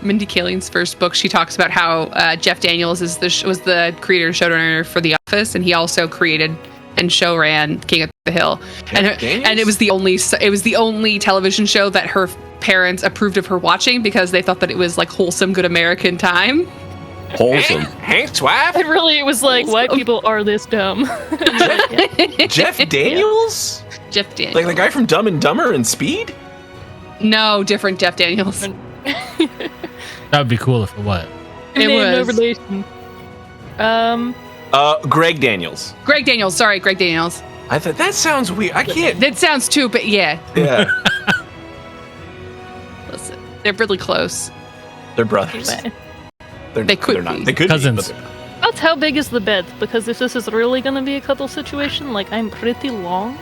B: Mindy Kaling's first book, she talks about how Jeff Daniels was the creator and showrunner for The Office, and he also created and show ran King of the Hill. And it was the only television show that her parents approved of her watching because they thought that it was like wholesome, good American time.
E: Wholesome.
A: Hank's wife?
D: It was like, white people are this dumb.
A: Jeff Daniels?
B: Jeff Daniels.
A: Like the guy from Dumb and Dumber and Speed?
B: No, different Jeff Daniels.
C: That would be cool if it was.
B: It
D: No
B: was.
D: relation.
A: Greg Daniels.
B: Greg Daniels. Sorry, Greg Daniels.
A: I thought that sounds weird. I can't.
B: That sounds too, but yeah.
A: Yeah.
B: Listen, they're really close.
A: They're brothers.
B: They could
A: They're not.
B: be.
A: They could
C: Cousins.
A: be. But
D: About how big is the bed? Because if this is really gonna be a cuddle situation, like I'm pretty long,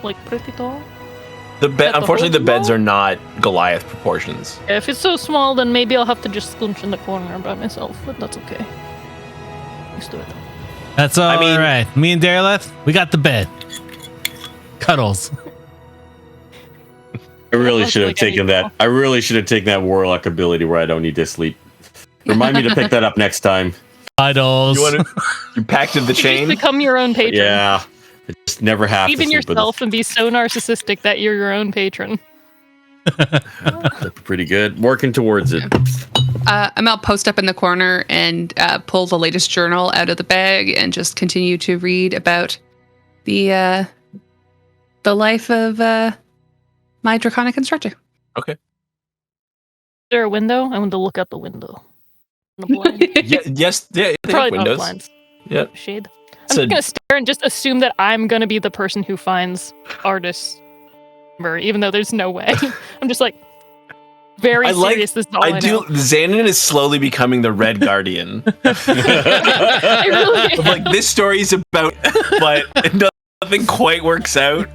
D: like pretty tall.
A: Unfortunately, the beds are not Goliath proportions.
D: Yeah, if it's so small, then maybe I'll have to just scooch in the corner by myself, but that's okay. Used to it.
C: That's all right. Me and Deraleth, we got the bed. Cuddles.
E: I really should have taken that. I really should have taken that warlock ability where I don't need to sleep. Remind me to pick that up next time.
C: Cuddles.
A: You pacted the chain?
D: Just become your own patron.
E: Yeah. I just never have to
D: Even
E: sleep with
D: yourself and be so narcissistic that you're your own patron.
E: Pretty good. Working towards it.
B: I'll post up in the corner and pull the latest journal out of the bag and just continue to read about the life of my draconic instructor.
A: Okay.
D: Is there a window? I want to look out the window. The blind.
A: Yes. Yeah. They have
D: Probably not
A: windows.
D: blinds.
A: Yep.
D: Shade. I'm just gonna stare and just assume that I'm gonna be the person who finds artists, even though there's no way. I'm just like very serious. This is all I know.
A: Xanon is slowly becoming the Red Guardian.
D: Really
A: like this story's about, but nothing quite works out.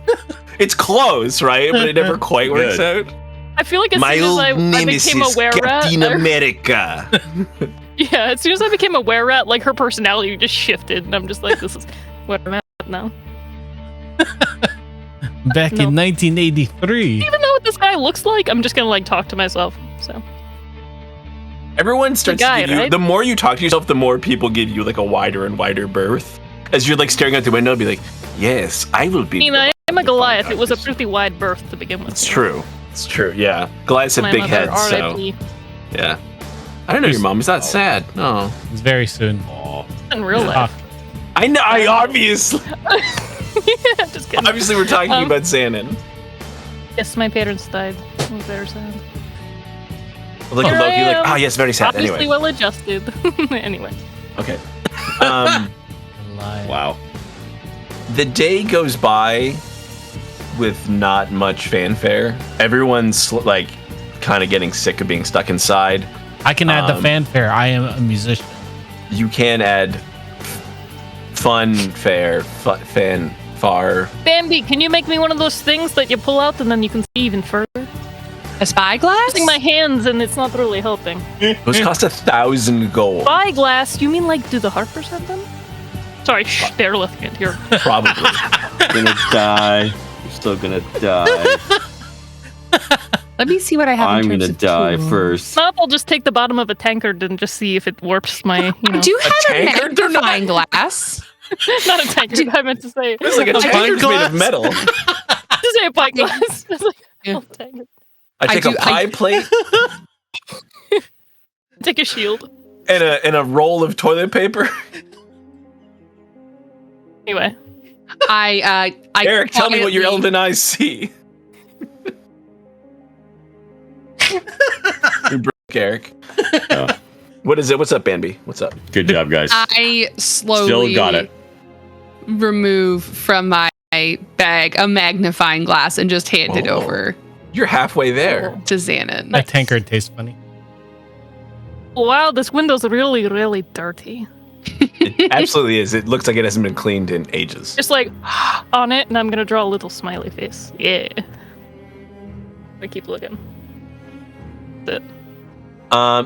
A: It's close, right? But it never quite works out.
D: I feel like as soon as I became a were-rat,
A: Captain America.
D: Yeah, as soon as I became a were-rat, like her personality just shifted, and I'm just like, this is what I'm at now.
C: Back in 1983.
D: Even know what this guy looks like, I'm just gonna like talk to myself. So
A: everyone starts to give you, right? The more you talk to yourself, the more people give you like a wider and wider berth. As you're like staring out the window, be like, yes, I will be.
D: I mean, I'm a Goliath. It was a pretty wide berth to begin with.
A: It's true. It's true. Yeah, Goliaths have big heads. So yeah. I don't know your mom. Is that sad? No.
C: It's very soon.
D: In real life.
A: I know. I obviously.
D: Yeah, just kidding.
A: Obviously, we're talking about Xanon.
D: Yes, my parents died. It was very sad.
A: Look at Loki. Like, oh yes, very sad.
D: Obviously
A: Anyway.
D: well adjusted. Anyway.
A: Okay.
E: Wow.
A: The day goes by with not much fanfare. Everyone's like kind of getting sick of being stuck inside.
C: I can add the fanfare. I am a musician.
A: You can add fanfare.
D: Bambi, can you make me one of those things that you pull out and then you can see even further?
B: A spyglass?
D: Using my hands and it's not really helping.
A: Those cost 1,000 gold.
D: Spyglass? You mean like do the Harpers have them? Sorry, Deraleth can't hear.
A: Probably.
E: Gonna die. You're still gonna die.
B: Let me see what I have.
E: I'm gonna die first.
D: I'll just take the bottom of a tankard and just see if it warps my.
B: I do have a magnifying glass.
D: Not a tankard. I meant to say.
A: It's like a tankard's made of metal.
D: Just say a pie glass. It's like tankard.
A: I take a pie plate.
D: Take a shield.
A: And a roll of toilet paper.
D: Anyway.
A: Eric, tell me what your elven eyes see. You broke, Eric. What is it? What's up, Bambi? What's up?
E: Good job, guys.
B: I slowly
E: Still got it.
B: remove from my bag a magnifying glass and just hand it over.
A: You're halfway there.
B: To Xanon.
C: That tankard tastes funny.
D: Wow, this window's really, really dirty.
A: It absolutely is. It looks like it hasn't been cleaned in ages.
D: Just like on it, and I'm gonna draw a little smiley face. Yeah. I keep looking. That's it.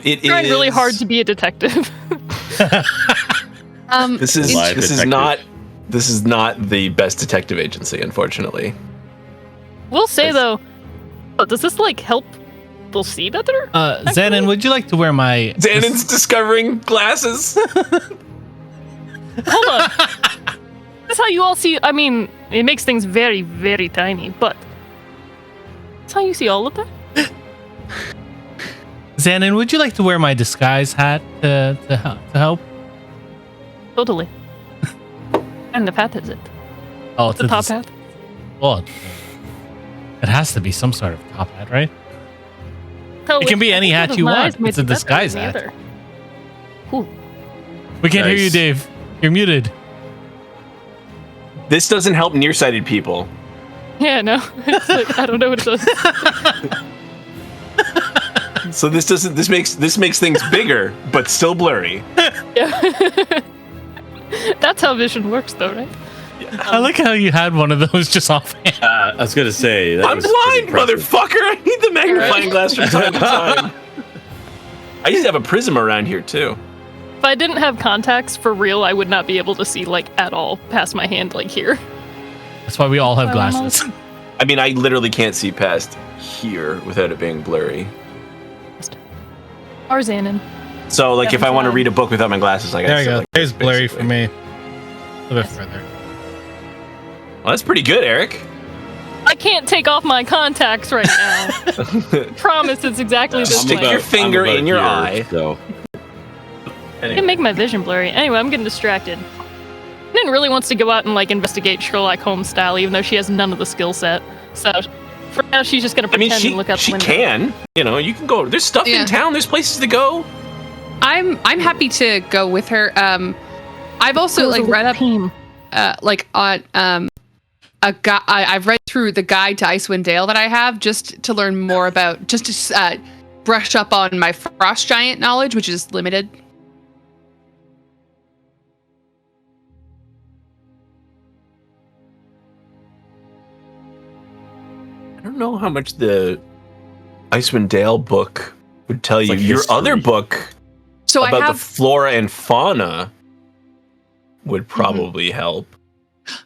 A: It
D: trying really hard to be a detective.
A: This is not the best detective agency, unfortunately.
D: We'll say though, does this like help people see better?
C: Xanon, would you like to wear my?
A: Xanon's discovering glasses.
D: Hold on. That's how you all see. I mean, it makes things very, very tiny, but that's how you see all of that.
C: Xanon, would you like to wear my disguise hat to help?
D: Totally. And the hat is it?
C: Oh, it's
D: the top hat.
C: Well, it has to be some sort of top hat, right?
D: Oh,
C: it can be any hat you want. It's a disguise hat.
D: Cool.
C: We can't hear you, Dave. You're muted.
A: This doesn't help nearsighted people.
D: Yeah, no. It's like, I don't know what it does.
A: So this makes things bigger, but still blurry.
D: Yeah. That's how vision works, though, right?
C: I like how you had one of those just offhand.
E: I was gonna say
A: I'm blind, motherfucker. I need the magnifying glass from time to time. I used to have a prism around here too.
D: If I didn't have contacts for real, I would not be able to see at all past my hand here.
C: That's why we all have glasses.
A: I mean, I literally can't see past here without it being blurry.
D: Arzanin.
A: So if I want to read a book without my glasses, I
C: there you
A: go.
C: go. There's blurry for me. A little bit further.
A: Well, that's pretty good, Eric.
D: I can't take off my contacts right now. Promise it's exactly this
A: Stick
D: way.
A: your finger in your eye.
E: So.
D: I can make my vision blurry. Anyway, I'm getting distracted. Lynn really wants to go out and investigate Sherlock Holmes style, even though she has none of the skill set. So for now, she's just gonna pretend and look out the window.
A: She can. You can go. There's stuff in town. There's places to go.
B: I'm happy to go with her. I've also read up on I've read through the guide to Icewind Dale that I have just to learn more about, just to brush up on my frost giant knowledge, which is limited.
A: I don't know how much the Icewind Dale book would tell you. Your
E: history.
A: other book about the flora and fauna would probably help.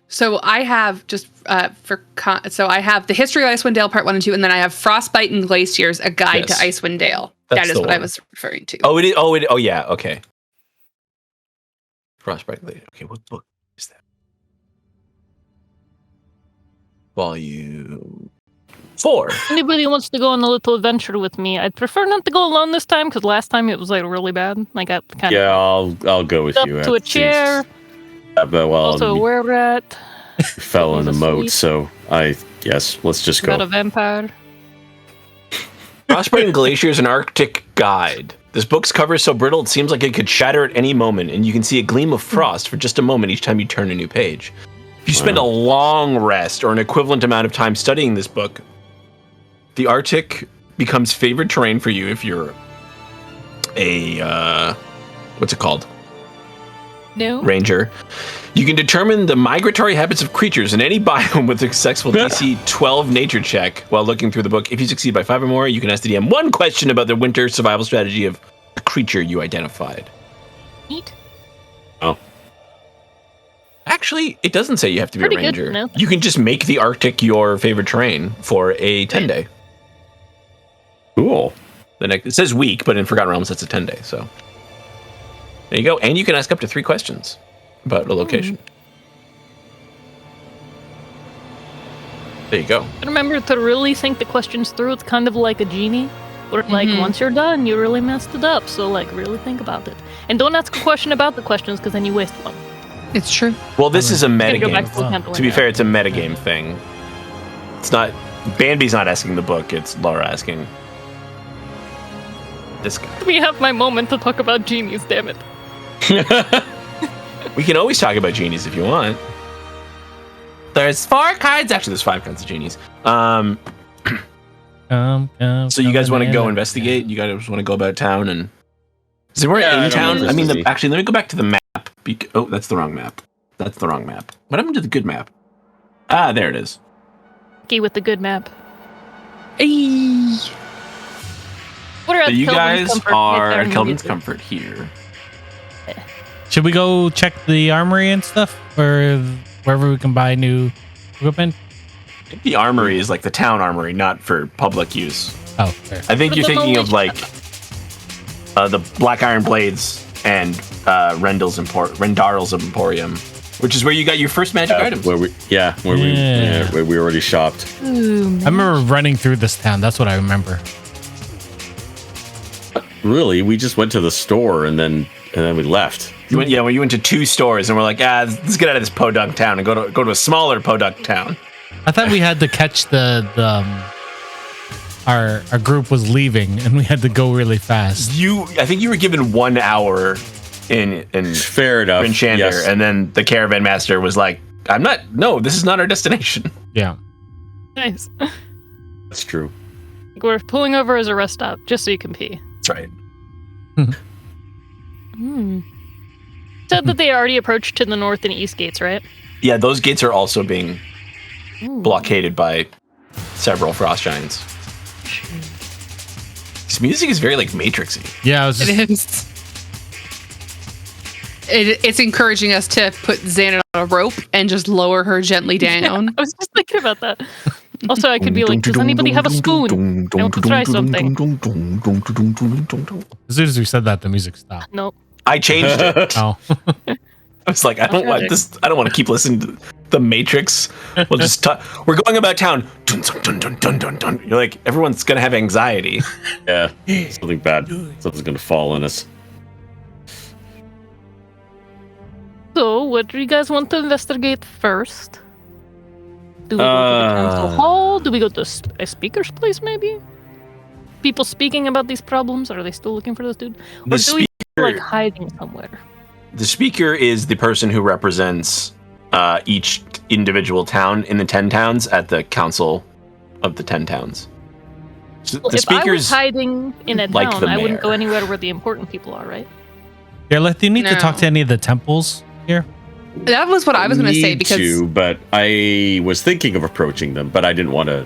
B: So I have so I have the history of Icewind Dale Part 1 and 2, and then I have Frostbite and Glaciers, a guide to Icewind Dale. That is what I was referring to.
A: Oh, it is. Oh, yeah. Okay. Frostbite and Glaciers. Okay, what book is that? Volume 4.
D: Anybody wants to go on a little adventure with me? I'd prefer not to go alone this time, because last time it was really bad. I got kind of
E: I'll go with you.
D: To a chair. Also, where we're at.
E: Fell in the moat, so I guess let's just go.
D: Got a vampire.
A: Frostbite and Glaciers, an Arctic guide. This book's cover is so brittle it seems like it could shatter at any moment, and you can see a gleam of frost for just a moment each time you turn a new page. If you spend a long rest or an equivalent amount of time studying this book, the Arctic becomes favored terrain for you if you're a what's it called?
D: No.
A: Ranger. You can determine the migratory habits of creatures in any biome with a successful DC 12 nature check while looking through the book. If you succeed by 5 or more, you can ask the DM one question about the winter survival strategy of the creature you identified.
D: Neat.
E: Oh.
A: Actually, it doesn't say you have to be a ranger.
D: Good, no?
A: You can just make the Arctic your favorite terrain for a 10-day.
E: Cool.
A: It says week, but in Forgotten Realms, it's a 10-day, so... There you go. And you can ask up to 3 questions about a location. There you go.
D: Remember to really think the questions through. It's kind of like a genie. Where once you're done, you really messed it up. So really think about it. And don't ask a question about the questions, because then you waste one.
B: It's true.
A: Well, this is a metagame.
D: To
A: To be fair, it's a metagame thing. It's not... Bambi's not asking the book. It's Laura asking this guy.
D: Let me have my moment to talk about genies, damn it.
A: We can always talk about genies if you want. There's 4 kinds. Actually, there's 5 kinds of genies. So you guys want to go investigate? You guys want to go about town and... Is we're in town? I mean, actually, let me go back to the map. Oh, that's the wrong map. That's the wrong map. What happened to the good map? Ah, there it is.
D: Key with the good map.
B: Hey.
A: So you guys are at Kelvin's Comfort here.
C: Should we go check the armory and stuff, or wherever we can buy new equipment?
A: I think the armory is like the town armory, not for public use.
C: Oh, fair.
A: I think you're thinking of the Black Iron Blades and Rendarl's Emporium, which is where you got your first magic items.
E: Where we already shopped.
C: I remember running through this town. That's what I remember.
E: Really, we just went to the store and then we left.
A: You went to 2 stores and we're like, let's get out of this podunk town and go to a smaller podunk town.
C: I thought we had to catch our group was leaving and we had to go really fast.
A: I think you were given 1 hour in
E: fair enough.
A: Bryn Shander, yes. And then the caravan master was like, this is not our destination.
C: Yeah.
D: Nice.
E: That's true.
D: We're pulling over as a rest stop just so you can pee.
A: That's right.
D: So said that they already approached to the north and east gates, right?
A: Yeah, those gates are also being blockaded by several frost giants. This music is very like Matrixy.
C: Yeah, I was just,
B: It is. It's encouraging us to put Xana on a rope and just lower her gently down.
D: I was just thinking about that. Also, I could be like, does anybody have a spoon? I want to try something.
C: as soon as we said that, the music stopped.
D: Nope.
A: I changed it.
C: Oh,
A: I was like, I don't want this. I don't want to keep listening to the Matrix. We'll just we're going about town. Dun, dun, dun, dun, dun, dun, dun. You're like, everyone's gonna have anxiety.
E: Yeah, something bad. Something's gonna fall on us.
D: So, what do you guys want to investigate first? Do we go to the council hall? Do we go to a speaker's place, maybe? People speaking about these problems? Are they still looking for this dude? Or do we like hiding somewhere?
A: The speaker is the person who represents each individual town in the 10 towns at the council of the 10 towns. So
D: Well,
A: the
D: if I was
A: speakers
D: hiding in a
A: like
D: town,
A: the
D: I wouldn't go
A: mayor.
D: anywhere where the important people are, right?
C: Deraleth, do you need to
B: No.
C: talk to any of the temples here?
B: That was what I was going to say
E: Need
B: because
E: to, but I was thinking of approaching them, but I didn't want to,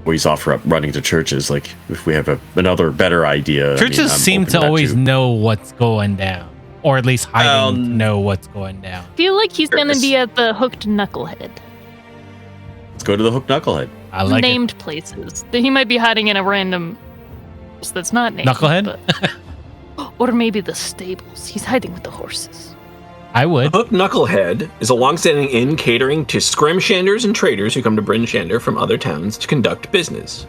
E: ways off running to churches. Like, if we have another better idea.
C: Churches
E: I'm
C: seem
E: open
C: to
E: that
C: always
E: too.
C: know what's going down, or at least hiding to know what's going down.
D: I feel like he's going to be at the Hooked Knucklehead.
E: Let's go to the Hook Knucklehead.
C: I like
D: Named places. He might be hiding in a random place that's not named.
C: Knucklehead?
D: but- or maybe the stables. He's hiding with the horses.
C: it. I would.
A: Hook Knucklehead is a long-standing inn catering to scrim shanders and traders who come to Bryn Shander from other towns to conduct business.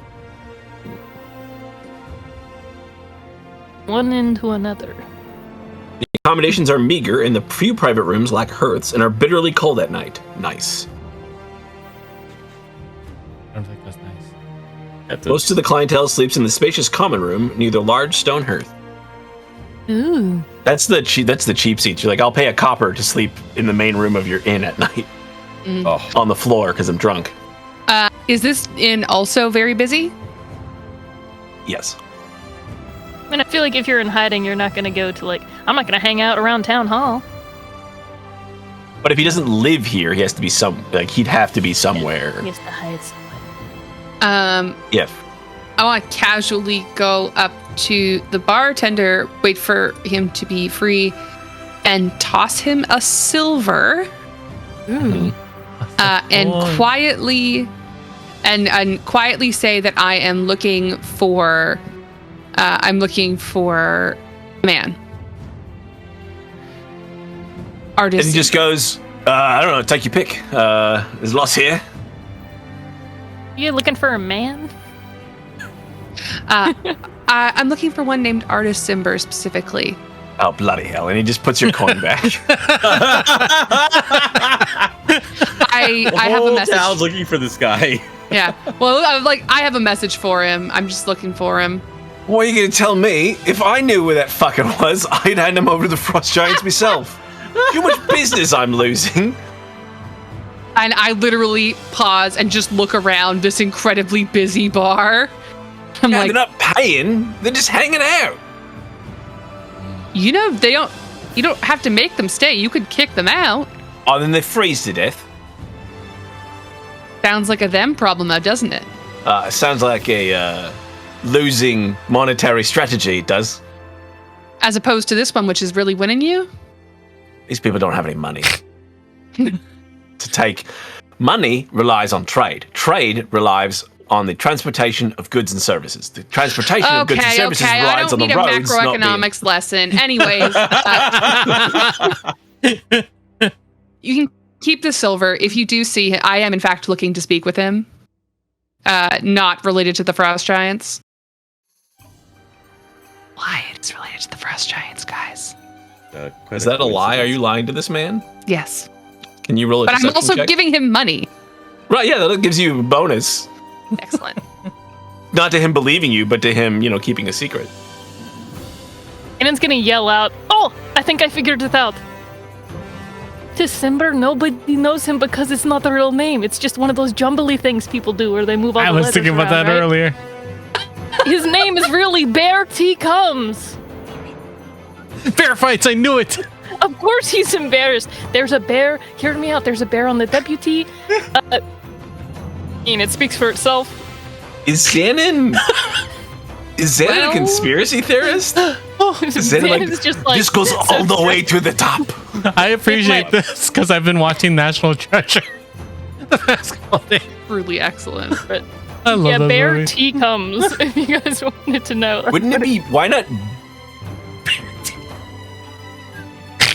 D: One into another.
A: The accommodations are meager, and the few private rooms lack hearths and are bitterly cold at night. Nice.
C: I don't think that's nice.
E: At the-
A: Most of the clientele sleeps in the spacious common room near the large stone hearth.
D: Ooh.
A: That's the cheap seats. You're like, I'll pay a copper to sleep in the main room of your inn at night on the floor because I'm drunk.
B: is this inn also very busy?
A: Yes.
D: I mean, I feel like if you're in hiding, you're not going to go to, like, I'm not going to hang out around town hall.
A: But if he doesn't live here, he has to be he'd have to be somewhere.
D: He has to hide somewhere.
A: If.
B: I want to casually go up to the bartender, wait for him to be free, and toss him a silver.
D: Ooh.
B: And quietly say that I am looking for a man. Artist.
A: And he just goes, I don't know, take your pick. There's lots here.
D: You looking for a man?
B: I'm looking for one named Artist Simber specifically.
A: Oh, bloody hell. And he just puts your coin back.
B: I have a message.
E: Town's looking for this guy.
B: Yeah. Well, I have a message for him. I'm just looking for him.
A: What are you going to tell me? If I knew where that fucker was, I'd hand him over to the Frost Giants myself. Too much business I'm losing.
B: And I literally pause and just look around this incredibly busy bar. I'm
A: Yeah,
B: like,
A: they're not paying. They're just hanging out.
B: you don't have to make them stay. You could kick them out.
A: Oh, then they freeze to death.
B: Sounds like a them problem, though, doesn't it?
A: Sounds like a losing monetary strategy, it does.
B: As opposed to this one, which is really winning you.
A: These people don't have any money. To take money relies on trade. Trade relies on the transportation of goods and services. The transportation of goods and services
B: I
A: relies
B: don't
A: on the
B: need a
A: roads. not
B: macroeconomics lesson. Anyways, you can keep the silver. If you do see, I am in fact looking to speak with him. Not related to the Frost Giants. Why it's related to the Frost Giants, guys?
A: Is that a lie? Are you lying to this man?
B: Yes,
A: Can you roll a
B: but I'm
A: deception
B: also
A: check?
B: giving him money.
A: Right, yeah, that gives you a bonus.
B: Excellent.
A: Not to him believing you, but to him, keeping a secret.
D: And it's gonna yell out, "Oh, I think I figured it out. To Simber, nobody knows him because it's not the real name. It's just one of those jumbly things people do where they move all
C: I
D: the
C: was
D: letters
C: thinking about
D: around,
C: that
D: right?
C: earlier.
D: His name is really Bear T. Comes.
C: Fair fights, I knew it.
D: Of course he's embarrassed. There's a bear. Hear me out. There's a bear on the deputy. It speaks for itself.
A: Is Xanon a conspiracy theorist?
D: Xanon's just like,
A: this goes all the way to the top.
C: I appreciate this because I've been watching National Treasure the past couple days.
B: Truly excellent.
D: But
C: I love that
D: Bear
C: movie.
D: T comes. If you guys wanted to know,
A: Wouldn't it be? Why not?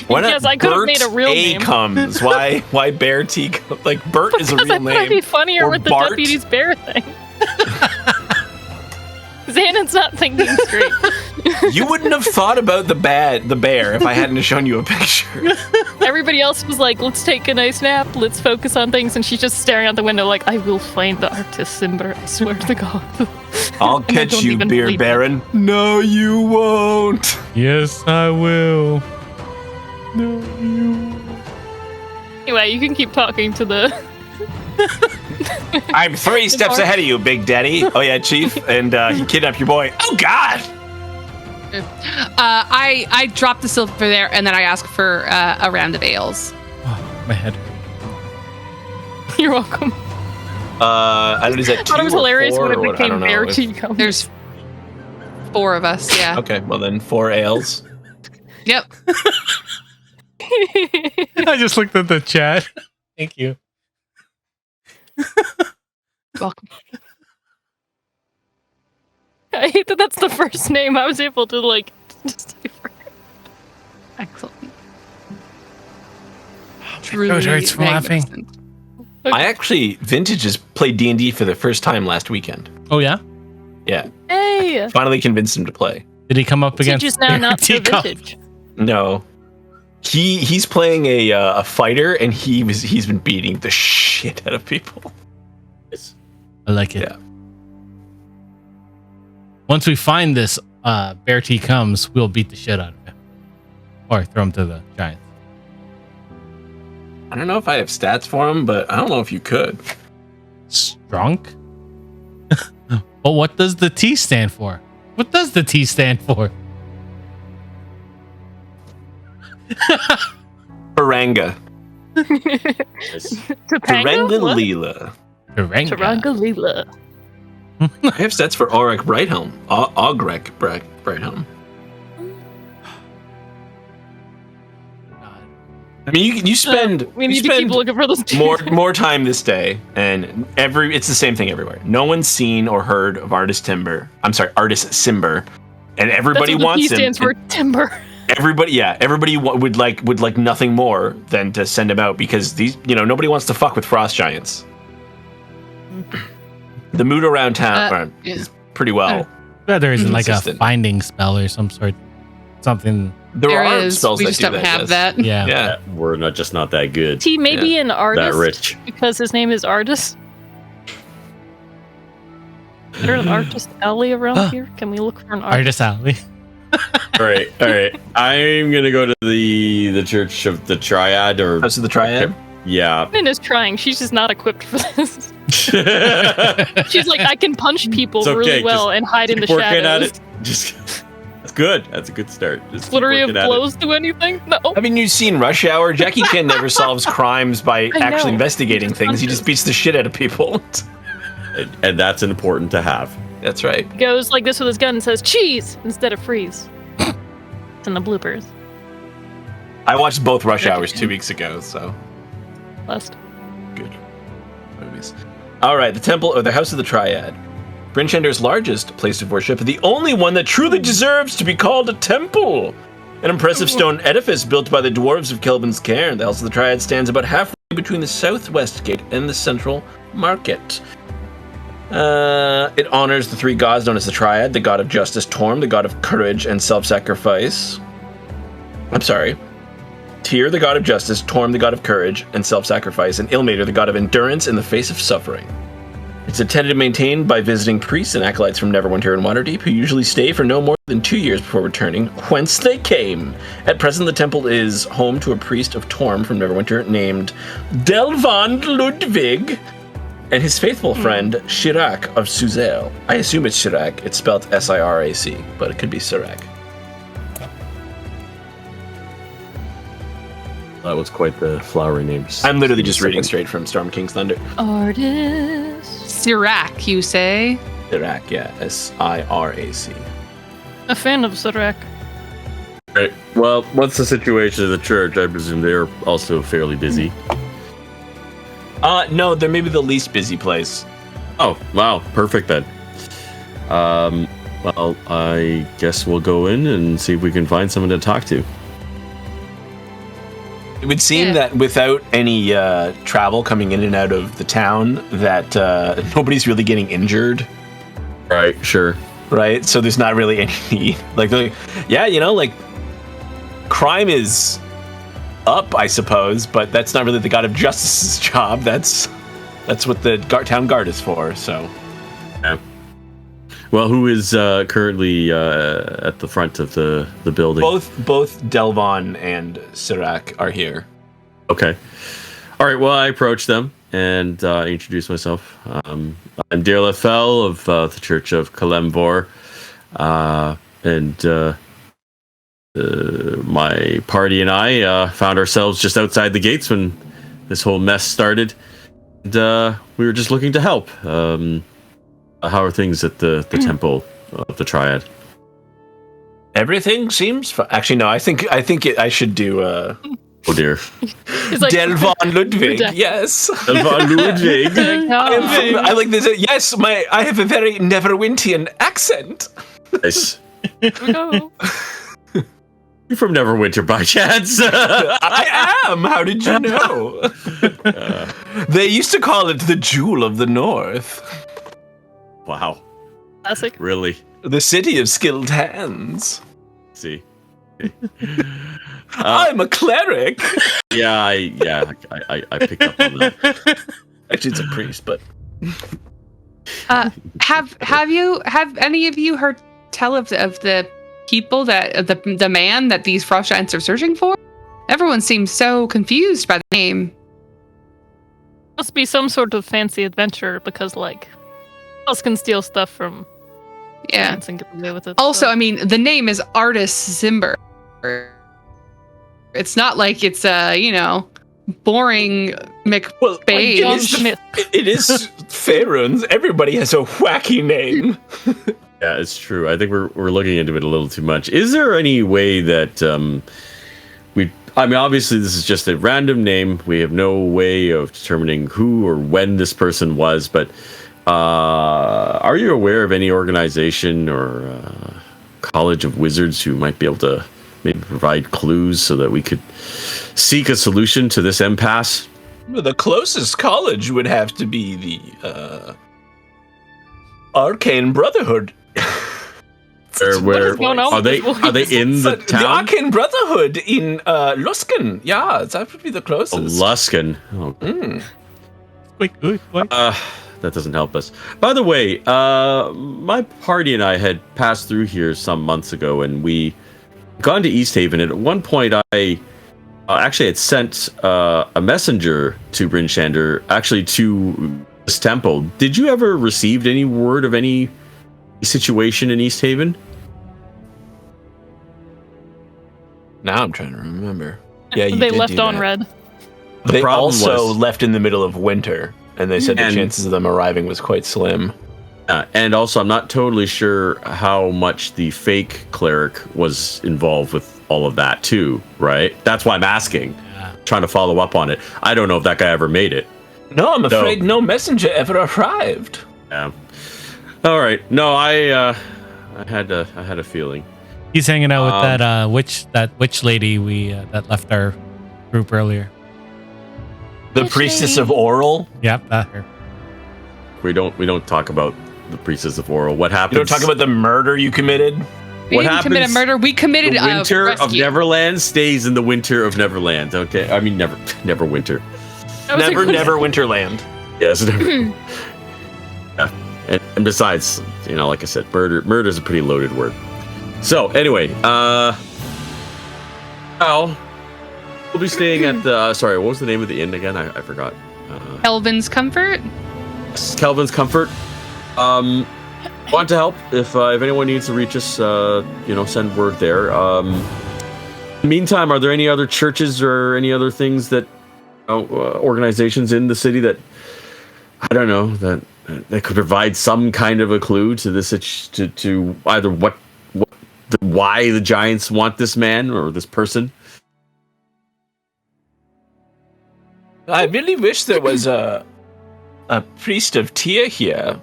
A: Why not?
D: Yes, I could have
A: Bert
D: made a real
A: A
D: name.
A: comes. Why Bear T? Like Bert is a real
D: I thought it'd be
A: name.
D: funnier
A: Or
D: with the
A: Bart.
D: deputy's bear thing. Xanon's not thinking straight.
A: You wouldn't have thought about the bear if I hadn't shown you a picture.
D: Everybody else was like, let's take a nice nap, let's focus on things, and she's just staring out the window like, I will find the artist, Simber, I swear to God.
A: I'll
D: And I
A: catch
D: don't
A: you,
D: even
A: Beer
D: believe it.
A: Baron. No, you won't.
C: Yes, I will. No, you.
D: Anyway, you can keep talking to the...
A: I'm 3 steps ahead of you, Big Daddy. Oh yeah, Chief, and he kidnapped your boy. Oh God!
B: I drop the silver there, and then I ask for a round of ales.
C: Oh, my head.
D: You're welcome.
A: I don't know. Is that
D: I thought
A: 2
D: it was
A: or
D: hilarious
A: 4
D: when it
A: or what? I
D: became
A: don't know.
D: Bear
A: If-
D: T comes.
B: There's 4 of us, yeah.
A: Okay, well then 4 ales.
B: Yep.
C: I just looked at the chat. Thank you.
B: Welcome.
D: I hate that that's the first name I was able to, like, just decipher.
B: Excellent.
C: throat hurts from laughing.
B: magnificent.
A: I actually Vintage just played D&D for the first time last weekend.
C: Oh yeah.
A: Yeah,
D: Hey!
A: finally convinced him to play.
C: Did he come up
D: Vintage
C: against?
D: is now not so
C: Teacup?
D: vintage.
A: No, he's playing a fighter, and he's been beating the shit out of people.
C: I like it.
A: Yeah.
C: Once we find this Bear T comes, we'll beat the shit out of him, or throw him to the giants.
A: I don't know if I have stats for him, but I don't know if you could.
C: Strunk. But what does the T stand for? What does the T stand for?
A: Paranga.
D: Topanga?
A: Paranga
D: What?
A: Leela.
C: Taranga.
D: Tarangalila.
A: I have stats for Auric Brighthelm. Augrek Brighthelm. I mean, you spend
D: We need
A: you
D: to keep
A: spend
D: looking for those two.
A: more time this day, and it's the same thing everywhere. No one's seen or heard of Artist Simber, and everybody
D: That's what
A: wants
D: the T
A: him.
D: stands for timber.
A: Everybody would like nothing more than to send him out because nobody wants to fuck with frost giants. The mood around town is pretty well.
C: Yeah, there isn't like a
A: consistent.
C: finding spell or some sort, something.
A: There are
B: is.
A: spells
B: We
A: that
B: just
A: do
B: don't have
A: yes.
B: that.
C: Yeah.
A: Yeah.
E: We're not that good.
D: He may be an artist
E: That rich.
D: because his name is Artist. Is there an Artist Alley around here? Can we look for an artist?
C: Artist Alley.
E: All right. I'm gonna go to the Church of the Triad, or
A: House of the Triad.
E: yeah.
D: Bryn is trying. She's just not equipped for this. She's like, I can punch people
E: It's okay,
D: really well
E: just
D: and hide in the
E: Keep working
D: shadows.
E: at it. That's good. That's a good start. Just keep
D: Flurry of
E: working at
D: blows do anything? No.
A: I mean, you've seen Rush Hour. Jackie Chan never solves crimes by
D: I
A: actually
D: know.
A: investigating things. He just beats the shit out of people.
E: it. And that's important to have.
A: That's right.
D: Goes like this with his gun and says cheese instead of freeze. It's in the bloopers.
A: I watched both Rush Hours 2 weeks ago, so
D: Last.
A: good movies. All right, the temple or the House of the Triad. Bryn Shander's largest place of worship, the only one that truly deserves to be called a temple. An impressive stone edifice built by the dwarves of Kelvin's Cairn. The House of the Triad stands about halfway between the southwest gate and the central market. It honors the 3 gods known as the Triad, the god of justice, Torm, the god of courage and self-sacrifice. Tyr, the god of justice, Torm, the god of courage and self-sacrifice, and Ilmater, the god of endurance in the face of suffering. It's attended and maintained by visiting priests and acolytes from Neverwinter and Waterdeep, who usually stay for no more than 2 years before returning, whence they came. At present, the temple is home to a priest of Torm from Neverwinter named Delvand Ludwig, and his faithful friend Shirac of Suzel. I assume it's Shirac. It's spelled S-I-R-A-C, but it could be Sirac.
E: That was quite the flowery name.
A: I'm literally just reading straight from Storm King's Thunder.
D: Artist.
B: Sirac, you say?
A: Sirac, yeah. Sirac.
D: A fan of Sirac.
E: Right. Well, what's the situation at the church? I presume they're also fairly busy.
A: No, they're maybe the least busy place.
E: Oh, wow. Perfect then. Well, I guess we'll go in and see if we can find someone to talk to.
A: It would seem that without any travel coming in and out of the town, that nobody's really getting injured.
E: Right, sure.
A: Right? So there's not really any need. Like, yeah, you know, like, crime is up, I suppose, but that's not really the God of Justice's job. That's what the town guard is for, so.
E: Yeah. Well, who is currently at the front of the building?
A: Both Delvon and Sirac are here.
E: Okay. All right. Well, I approach them and introduce myself. I'm Deraleth Fel of the Church of Kelemvor, and my party and I found ourselves just outside the gates when this whole mess started, and we were just looking to help. How are things at the temple of the Triad?
A: Everything seems actually no. I think I should do.
E: Oh dear.
D: Like,
A: Delvon Ludwig. Yes.
E: Delvon Ludwig.
A: I like this. Yes, I have a very Neverwinterian accent.
E: Nice.
D: No.
E: You're from Neverwinter by chance?
A: I am. How did you know? They used to call it the Jewel of the North.
E: Wow.
D: Classic.
E: Really?
A: The city of skilled hands.
E: See.
A: I'm a cleric.
E: Yeah, I picked up on that.
A: Actually, it's a priest, but.
B: Have any of you heard tell of the people that the man that these frost giants are searching for? Everyone seems so confused by the name.
D: Must be some sort of fancy adventure because, like, else can steal stuff from giants and get away with it.
B: Also, I mean, the name is Artis Zimber. It's not like it's boring McBabe.
A: It is Faerun's. Everybody has a wacky name.
E: Yeah, it's true. I think we're looking into it a little too much. Is there any way that obviously this is just a random name. We have no way of determining who or when this person was, but are you aware of any organization or college of wizards who might be able to maybe provide clues so that we could seek a solution to this impasse?
A: Well, the closest college would have to be the Arcane Brotherhood.
E: Where are they? Are they in the town?
A: The Arcane Brotherhood in Luskan. Yeah, that would be the closest.
E: Luskan. Oh.
C: Wait.
E: That doesn't help us. By the way, my party and I had passed through here some months ago, and we gone to East Haven. And at one point, I actually had sent a messenger to Bryn Shander, actually to this temple. Did you ever receive any word of any situation in East Haven?
A: Now I'm trying to remember. Yeah,
D: they left on red.
A: They also left in the middle of winter, and they said the chances of them arriving was quite slim.
E: And also, I'm not totally sure how much the fake cleric was involved with all of that too, right? That's why I'm asking, trying to follow up on it. I don't know if that guy ever made it.
A: No, I'm afraid no messenger ever arrived.
E: Yeah. All right. No, I had a feeling.
C: He's hanging out with that witch lady that left our group earlier.
A: The Priestess of Oral?
C: Yep, that her.
E: We don't talk about the Priestess of Oral. What happened?
A: You don't talk about the murder you committed?
B: We didn't commit a murder. We committed
E: the winter
B: of
E: Neverland stays in the winter of Neverland. Okay, I mean never winter.
A: Never Winterland.
E: Yes, never. Yeah. And besides, like I said, murder is a pretty loaded word. So anyway, we'll be staying at the. Sorry, what was the name of the inn again? I forgot.
B: Kelvin's Comfort.
E: Kelvin's Comfort. Want to help if anyone needs to reach us, send word there. Meantime, are there any other churches or any other things that organizations in the city that I don't know that could provide some kind of a clue to this to either why the giants want this man or this person?
A: I really wish there was a priest of Tyr here.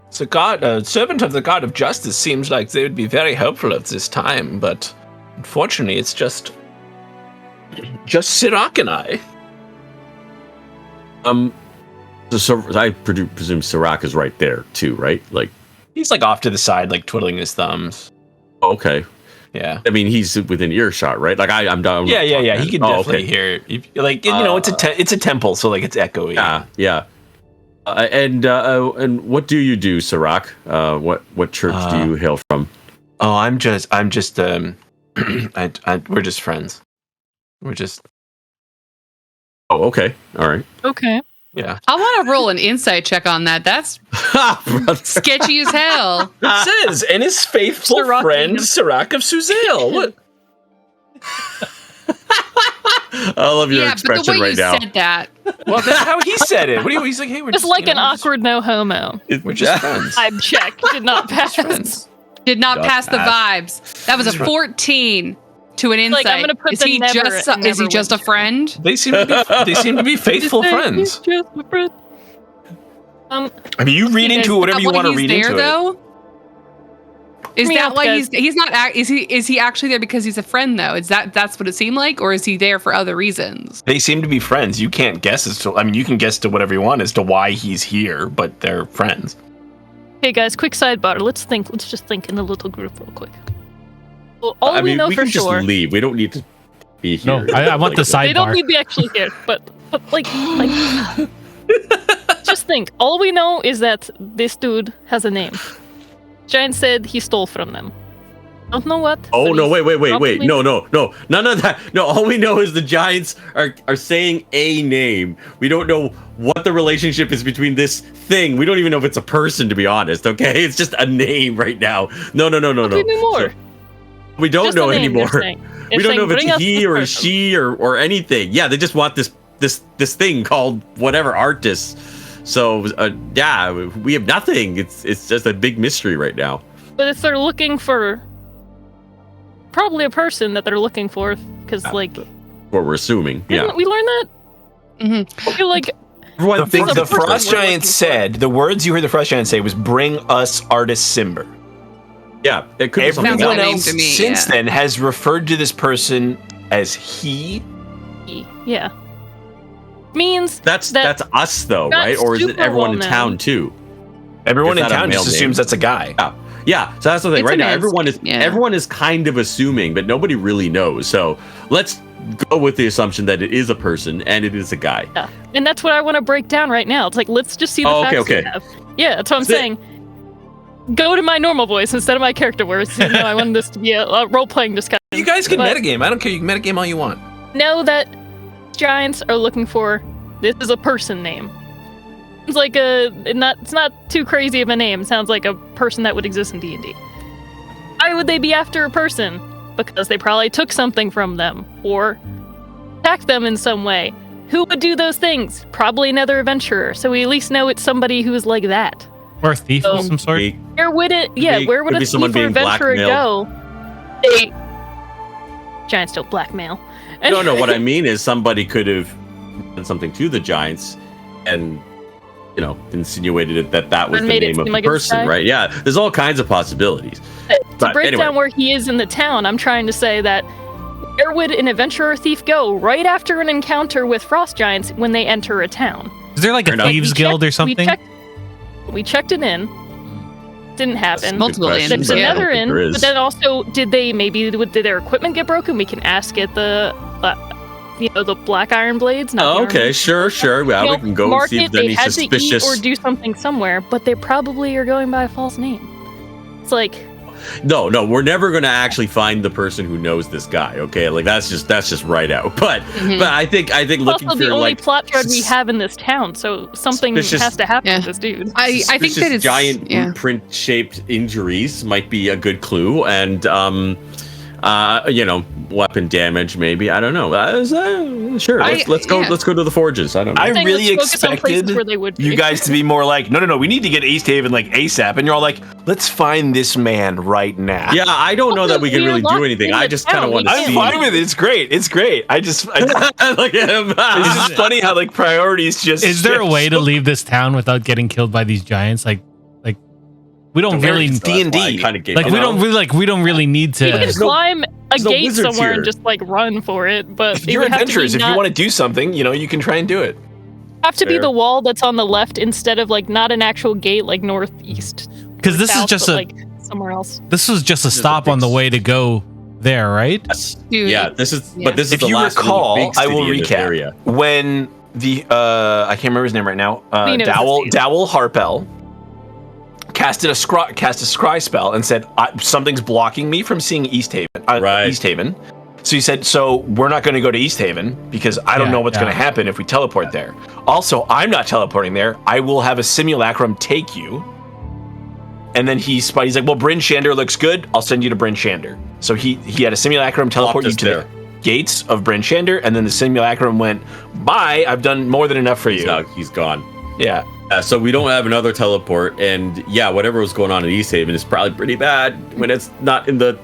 A: It's a servant of the god of justice. Seems like they would be very helpful at this time, but unfortunately, it's just Sirach and I.
E: So I presume Sirach is right there too, right? Like
A: he's like off to the side, like twiddling his thumbs.
E: Okay.
A: Yeah.
E: I mean, he's within earshot, right? Like I'm done.
A: Yeah. He can definitely hear. Like it's a temple, so like it's echoey.
E: Yeah. And what do you do, Sirach? What church do you hail from?
A: Oh, I'm just we're just friends. We're just.
E: Oh, okay. All right.
D: Okay.
A: Yeah.
B: I want to roll an insight check on that. That's sketchy as hell.
A: It says, and his faithful friend Sirach of Suzail. What?
E: I love your expression right now.
B: But the way you said that.
A: Well, that's how he said it. What do you? He's like, hey, we're
D: just like an awkward no homo.
A: We're just friends.
D: Vibe check did not pass.
B: Did not pass the vibes. That was a 14 to an insight.
D: Like, I'm gonna put
B: is he just a friend?
A: They seem to be faithful friends.
D: Just a friend.
A: I mean, you read into it whatever you want to read into
B: though?
A: it.
B: Is that why he's not? Is he actually there because he's a friend though? That's what it seemed like, or is he there for other reasons?
A: They seem to be friends. You can't guess as to. I mean, you can guess to whatever you want as to why he's here, but they're friends.
D: Hey guys, quick sidebar. Let's just think in the little group real quick. Well, we know
E: we
D: for
E: can
D: sure.
E: Just leave. We don't need to be here.
C: No, I want the sidebar.
D: They don't need to be actually here, but like. Just think. All we know is that this dude has a name. Giant said he stole from them. Don't know what.
E: Oh no! Wait! No! None of that. No, all we know is the giants are saying a name. We don't know what the relationship is between this thing. We don't even know if it's a person, to be honest. Okay, it's just a name right now. No.
D: We know more.
E: So, we don't
D: just
E: know anymore. We don't know if it's he or
D: person.
E: she or anything. Yeah, they just want this thing called whatever artist. So yeah, we have nothing. It's just a big mystery right now.
D: But if they're looking for, probably a person that they're looking for, because like,
E: what we're assuming. Yeah,
D: we learned that.
B: Mm-hmm.
D: I feel like
A: the Frost Giant said the words you heard the Frost Giant say was "Bring us artist Simber."
E: Yeah, it could be something
A: Everyone
E: else.
A: else since then has referred to this person as he.
D: Yeah. Means
E: that's us though, right? Or is it everyone in town too?
A: Everyone in town just assumes that's a guy.
E: Yeah. So that's the thing. Right now, everyone is kind of assuming, but nobody really knows. So let's go with the assumption that it is a person and it is a guy.
D: Yeah. And that's what I want to break down right now. It's like, let's just see the facts we have. Yeah, that's what I'm saying. Go to my normal voice instead of my character voice. You know, I wanted this to be a role-playing discussion.
A: You guys can metagame. I don't care. You can metagame all you want.
D: Know that giants are looking for, this is a person name. It's like it's not too crazy of a name. It sounds like a person that would exist in D&D. Why would they be after a person? Because they probably took something from them or attacked them in some way. Who would do those things? Probably another adventurer. So we at least know it's somebody who is like that.
C: Or a thief of some sort.
D: Where would a thief or adventurer go? Giants don't blackmail.
E: No, what I mean is somebody could have done something to the giants and, insinuated that was the name of the person, right? Yeah, there's all kinds of possibilities.
D: To break down where he is in the town, I'm trying to say that where would an adventurer or thief go right after an encounter with frost giants when they enter a town?
C: Is there like a thieves guild or something?
D: We checked it in. Didn't happen.
B: Multiple inns.
D: There's another inn, but then also, did their equipment get broken? We can ask at the Black Iron Blades.
E: Okay, sure. Well, we can go and see if there's any suspicious.
D: To eat or do something somewhere, but they probably are going by a false name. It's like.
E: No, we're never going to actually find the person who knows this guy. Okay, like that's just right out. But I think looking for
D: the only plot thread we have in this town, so something has to happen to this dude.
B: I think that it's
E: giant blueprint-shaped injuries might be a good clue, and weapon damage, maybe. I don't know. Sure, let's go.
B: Yeah.
E: Let's go to the forges. I don't know.
A: I really
D: let's focus on places
A: expected
D: where they would be.
A: you guys to be more like, no, we need to get East Haven like ASAP, and you're all like, let's find this man right now.
E: Yeah, I don't know that we can
D: We're
E: really do
D: locked
E: anything.
D: in
E: I
D: the
E: just kind of
D: town.
E: want to
D: We
E: see.
A: I'm fine with it. It's great. It's great. I just
E: Look at him.
A: it's just funny how like priorities just.
C: Is there a way to
A: shift.
C: leave this town without getting killed by these giants? Like we don't really
A: D&D.
C: like we don't really need to.
D: You can climb a
E: no
D: gate
E: wizards
D: somewhere
E: here.
D: and just like run for it, but
A: If
D: it
A: you're
D: would have to be
A: adventurers, if you
D: not-
A: want to do something, you can try and do it.
D: have to be
E: Fair.
D: the wall that's on the left instead of like not an actual gate like northeast.
C: Because this is
D: south,
C: just
D: but,
C: a
D: like somewhere else.
C: this was just a
E: is a
C: stop on the
E: fix.
C: way to go there, right?
B: Dude,
E: Yeah, this is.
B: Yeah.
E: But this is
A: If
E: the
A: you
E: last
A: recall,
E: really big
A: I will
E: city in this
A: recap.
E: area.
A: When the I can't remember his name right now.
D: We know
A: Dowell
D: his name.
A: Harpel cast a scry spell and said something's blocking me from seeing East Haven.
E: Right.
A: East Haven. So he said, so we're not going to go to East Haven because I don't
C: Yeah,
A: know what's
C: yeah.
A: going to happen if we teleport there. Also, I'm not teleporting there. I will have a simulacrum take you. And then he's like, well, Bryn Shander looks good. I'll send you to Bryn Shander. So he had a simulacrum teleport you
E: us
A: to
E: there.
A: the gates of Bryn Shander, and then the simulacrum went, bye, I've done more than enough for you.
E: No, he's gone.
A: Yeah.
E: So we don't have another teleport, and yeah, whatever was going on in East Haven is probably pretty bad when it's not in the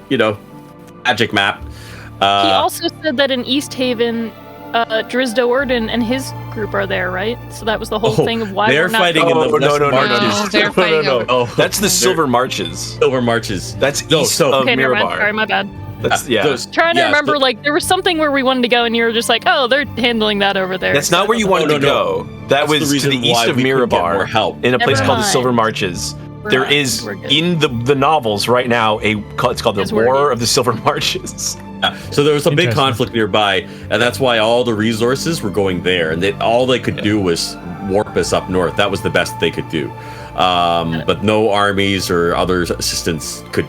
E: magic map.
D: He also said that in East Haven, Drizdo Orden and his group are there, right? So that was the whole thing of why
E: they're
D: we're not
E: fighting in the
A: Oh, no,
E: West
A: no, no,
E: Marches.
B: no. They're fighting over-
E: Oh,
A: That's the
E: they're-
A: Silver Marches.
E: Silver Marches.
A: That's
E: No,
A: east
E: so-
A: of
D: Okay, never mind.
A: Mirabar.
D: Sorry, my bad.
A: That's, yeah.
D: Trying to remember,
E: so-
D: like there was something where we wanted to go, and you were just like, "Oh, they're handling that over there."
A: That's not where you wanted
E: No,
A: to
E: no,
A: go. That
E: That's the
A: was to
E: reason
A: the east
E: why
A: of
E: we couldn't get more
A: Mirabar,
E: help.
A: in a place
D: Never
A: called the
D: mind.
A: Silver Marches.
D: We're
A: There
D: not-
A: is
D: we're good.
A: in the novels right now it's called the
D: Yes, we're
A: War
D: good.
A: of the Silver Marches.
E: So there was a big
C: Interesting.
E: conflict nearby, and that's why all the resources were going there, and all they could do was warp us up north. That was the best they could do. But no armies or other assistants could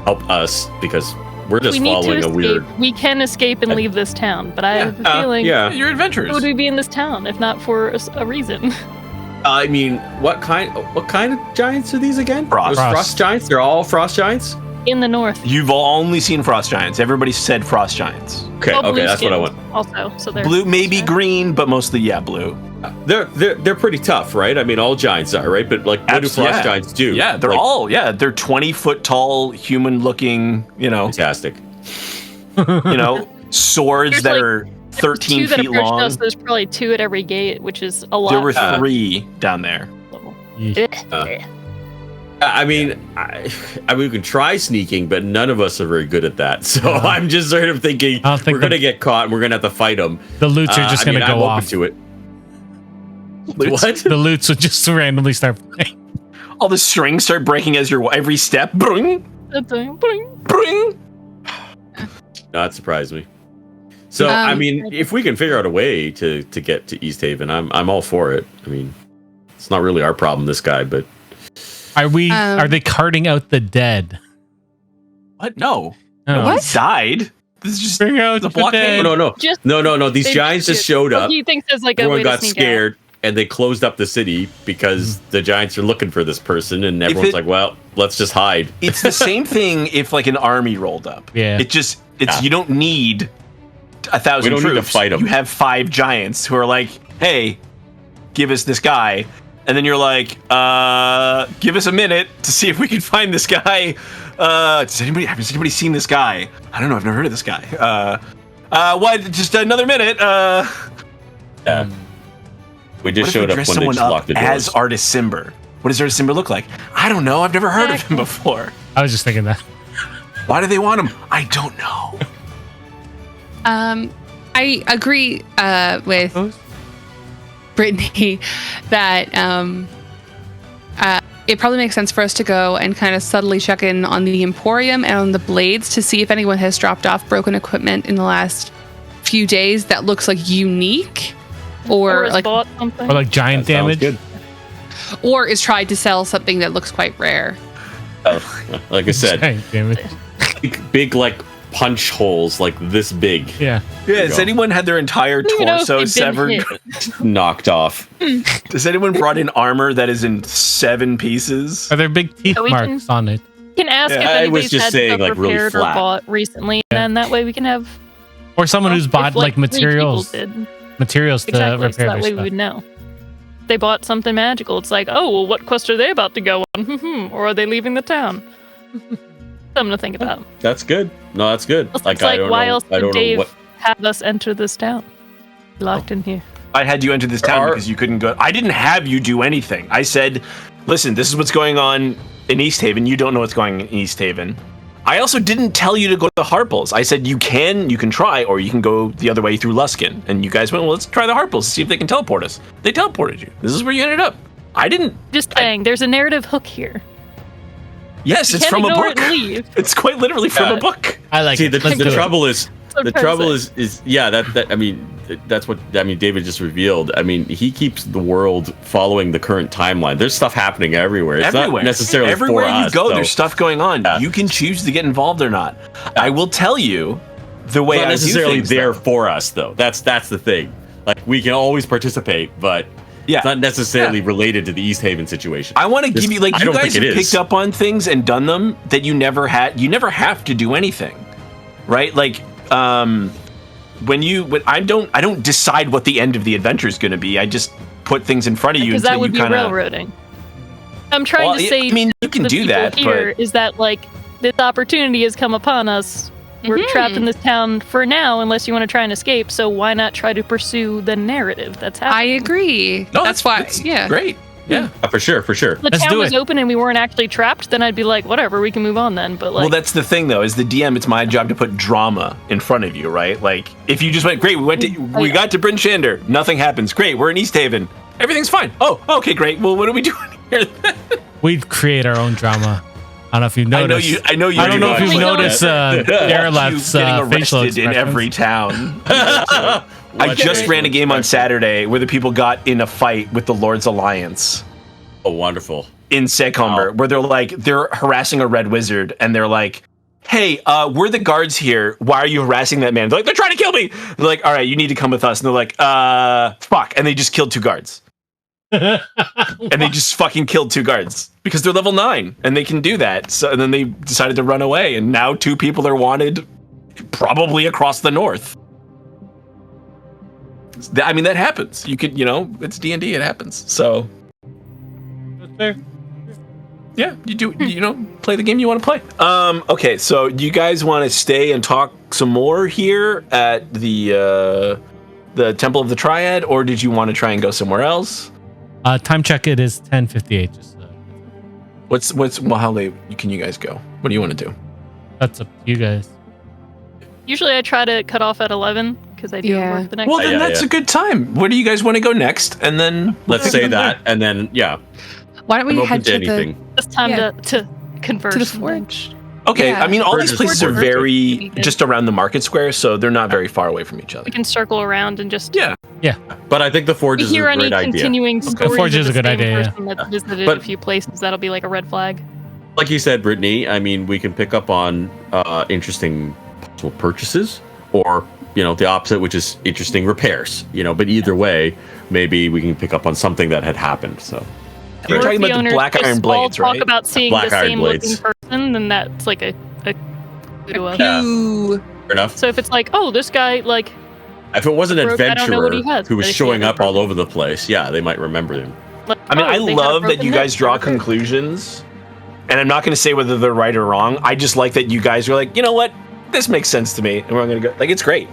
E: help us because we're just
D: we need to
E: following a
D: escape.
E: weird.
D: We can escape and leave this town, but I have a feeling.
E: Yeah.
A: You're adventurers.
D: Why would we be in this town if not for a reason?
E: I mean, what kind of giants are these again?
A: Frost.
E: Those frost giants? They're all frost giants?
D: In the north.
A: You've only seen frost giants. Everybody said frost giants.
E: Okay,
D: Well,
E: okay, that's what I
D: blue-skinned
E: want.
D: Also, so they're
A: Blue, maybe green, but mostly blue.
E: They're pretty tough, right? I mean, all giants are, right? But like, what do frost giants do?
A: Yeah, they're
E: Like,
A: they're 20-foot tall, human-looking,
E: fantastic.
A: Swords
D: There's,
A: that
D: like,
A: are 13
D: two that
A: feet
D: approached
A: long.
D: us. There's probably two at every gate, which is a lot.
A: There were 3 down there.
E: I mean, we can try sneaking, but none of us are very good at that. So I'm just sort of thinking
C: I don't think
E: we're gonna get caught and we're gonna have to fight them.
C: The loots are just going to
E: I'm
C: go
E: open
C: off.
E: to it. What?
C: The loots will just randomly start playing.
A: All the strings start breaking as your every step. Bring, bring.
E: Not surprise me. So I mean, if we can figure out a way to get to East Haven, I'm all for it. I mean, it's not really our problem, this guy, but
C: Are they carting out the dead?
A: What? No.
C: Oh.
A: No one's died. This is just
C: Bring out
A: the
C: the
A: blockade.
C: dead.
E: no.
D: Just
E: No. These
D: they
E: giants just showed
D: What
E: up.
D: he thinks is like a
E: Everyone
D: way to
E: got
D: sneak
E: scared and they closed up the city because the giants are looking for this person, and everyone's like, well, let's just hide.
A: It's the same thing if like an army rolled up.
C: Yeah.
A: You don't need 1,000
E: We don't
A: troops.
E: need to fight 'em.
A: You have 5 giants who are like, hey, give us this guy. And then you're like, give us a minute to see if we can find this guy. Has anybody seen this guy? I don't know. I've never heard of this guy. What? Just another minute.
E: We just
A: What if
E: showed
A: we
E: up
A: dress
E: when they
A: someone
E: just locked
A: up
E: the doors.
A: as Artis Cimber? What does Artis Cimber look like? I don't know. I've never heard of him before.
C: I was just thinking that.
A: Why do they want him? I don't know.
B: I agree with Brittany that it probably makes sense for us to go and kind of subtly check in on the Emporium and on the blades to see if anyone has dropped off broken equipment in the last few days that looks like unique or
D: has
B: like
D: bought something.
C: Or like giant
E: That sounds
C: damage.
E: good.
B: or is tried to sell something that looks quite rare.
E: Like I said,
C: Giant damage.
E: big like punch holes like this big.
C: Yeah.
A: Yeah, has anyone had their entire
D: You know, if
A: torso
D: they've been
A: severed?
D: hit.
E: Knocked off.
A: Has anyone brought in armor that is in 7 pieces?
C: Are there big teeth
D: We can-
C: marks on it?
D: You can ask if
E: I was
D: anybody's
E: just
D: had
E: saying,
D: stuff
E: like, really
D: repaired or
E: flat.
D: bought recently, and that way we can have
C: Or someone who's bought
D: if,
C: like
D: 3 people
C: materials
D: did.
C: materials to
D: Exactly,
C: repair
D: so that
C: their
D: way
C: stuff.
D: we would know. They bought something magical. It's like, oh, well, what quest are they about to go on? Or are they leaving the town? Something to think about.
E: That's good. No, that's good.
D: It's like, why else
E: I
D: would
E: don't know
D: Dave
E: what.
D: have us enter this town? Locked in here.
A: I had you enter this town because you couldn't go. I didn't have you do anything. I said, listen, this is what's going on in East Haven. You don't know what's going on in East Haven. I also didn't tell you to go to the Harples. I said you can try, or you can go the other way through Luskin. And you guys went, well, let's try the Harples, see if they can teleport us. They teleported you. This is where you ended up. I didn't.
D: Just saying, there's a narrative hook here.
A: Yes, it's from a book. It's quite literally from a book.
C: I like
E: See,
C: it.
E: the trouble is, that's what David just revealed. I mean, he keeps the world following the current timeline. There's stuff happening everywhere. It's not necessarily
A: everywhere
E: for
A: you
E: us,
A: go.
E: though.
A: There's stuff going on.
E: Yeah.
A: You can choose to get involved or not. I will tell you the way
E: It's not
A: I
E: necessarily
A: do things,
E: there
A: though.
E: for us, though. That's the thing. Like, we can always participate, but it's not necessarily related to the East Haven situation.
A: I want to give you, like, you guys have
E: it
A: picked up on things and done them that you never had. You never have to do anything, right? Like, I don't decide what the end of the adventure is going to be. I just put things in front of you
D: Because
A: until
D: that would
A: you
D: be railroading. I'm trying to say.
A: I mean, you can do that,
D: here
A: but
D: is that like this opportunity has come upon us. We're trapped in this town for now, unless you want to try and escape. So why not try to pursue the narrative that's happening?
B: I agree.
A: no,
B: That's why.
A: it's
B: Yeah.
A: great. Yeah.
E: For sure.
D: If the
C: Let's
D: town
C: do
D: was
C: it.
D: open and we weren't actually trapped, then I'd be like, whatever, we can move on then. But like,
A: Well, that's the thing, though. As the DM, it's my job to put drama in front of you, right? Like, if you just went, great, we got to Bryn Shander, nothing happens. Great, we're in East Haven, everything's fine. Oh, okay, great. Well, what are we doing here?
C: We create our own drama. I don't know if you've noticed.
A: I know you.
C: I don't know if you've
D: You
C: noticed Deraleth's
A: getting
C: facial
A: arrested in
C: expressions.
A: every town. I just ran a game on Saturday where the people got in a fight with the Lord's Alliance
E: Oh, wonderful.
A: in Secomber, where they're harassing a red wizard, and they're like, hey, we're the guards here. Why are you harassing that man? They're like, they're trying to kill me. They're like, all right, you need to come with us. And they're like, fuck. And they just killed 2 guards. And they just fucking killed 2 guards because they're level 9 and they can do that. So, and then they decided to run away, and now 2 people are wanted probably across the north. I mean, that happens. You could, it's D&D. It happens. So yeah, you do, play the game you want to play. Okay, so do you guys want to stay and talk some more here at the Temple of the Triad, or did you want to try and go somewhere else?
C: Time check. It is 10:58. Just
A: How late can you guys go? What do you want to do?
C: that's up to you guys.
D: usually I try to cut off at 11 because I do work the next
A: Well,
D: day.
A: then that's a good time. Where do you guys want to go next? And then
E: Let's say that, and then
B: Why don't
E: I'm
B: we
E: open
B: head
E: to
B: to
E: anything.
D: It's time to converse.
B: the forge?
A: okay,
B: Yeah.
A: I mean, all these
E: Forge is
A: places are
E: perfect.
A: very just around the market square, so they're not very far away from each other.
D: We can circle around and just
A: Yeah.
E: But I think the Forge
D: we
E: is a
D: hear any
E: great idea.
D: continuing stories
C: Forge
D: of
C: is
D: the
C: a good
D: same
C: idea, yeah.
D: person that's visited
E: But-
D: a few places. That'll be like a red flag.
E: Like you said, Brittany, I mean, we can pick up on interesting possible purchases, or the opposite, which is interesting repairs. But either way, maybe we can pick up on something that had happened. So
A: You're
D: Or if
A: talking
D: the
A: about the
D: owners
A: black
D: just
A: iron blades,
D: all
A: right?
D: talk about seeing
E: Black
D: the
E: iron
D: same looking
E: blades.
D: person, then that's like a
E: Yeah.
B: Ooh.
E: fair enough.
D: So if it's like, oh, this guy like
E: If it was an
D: Rogue, I don't know
E: adventurer
D: what he has,
E: who was
D: but if he
E: showing
D: has a
E: up all
D: problem.
E: over the place, yeah, they might remember him.
A: I mean,
D: oh,
A: I
D: they had a
A: love that
D: broken
A: you
D: neck.
A: guys draw conclusions, and I'm not going to say whether they're right or wrong. I just like that you guys are like, you know what, this makes sense to me, and we're going to go. Like, it's great.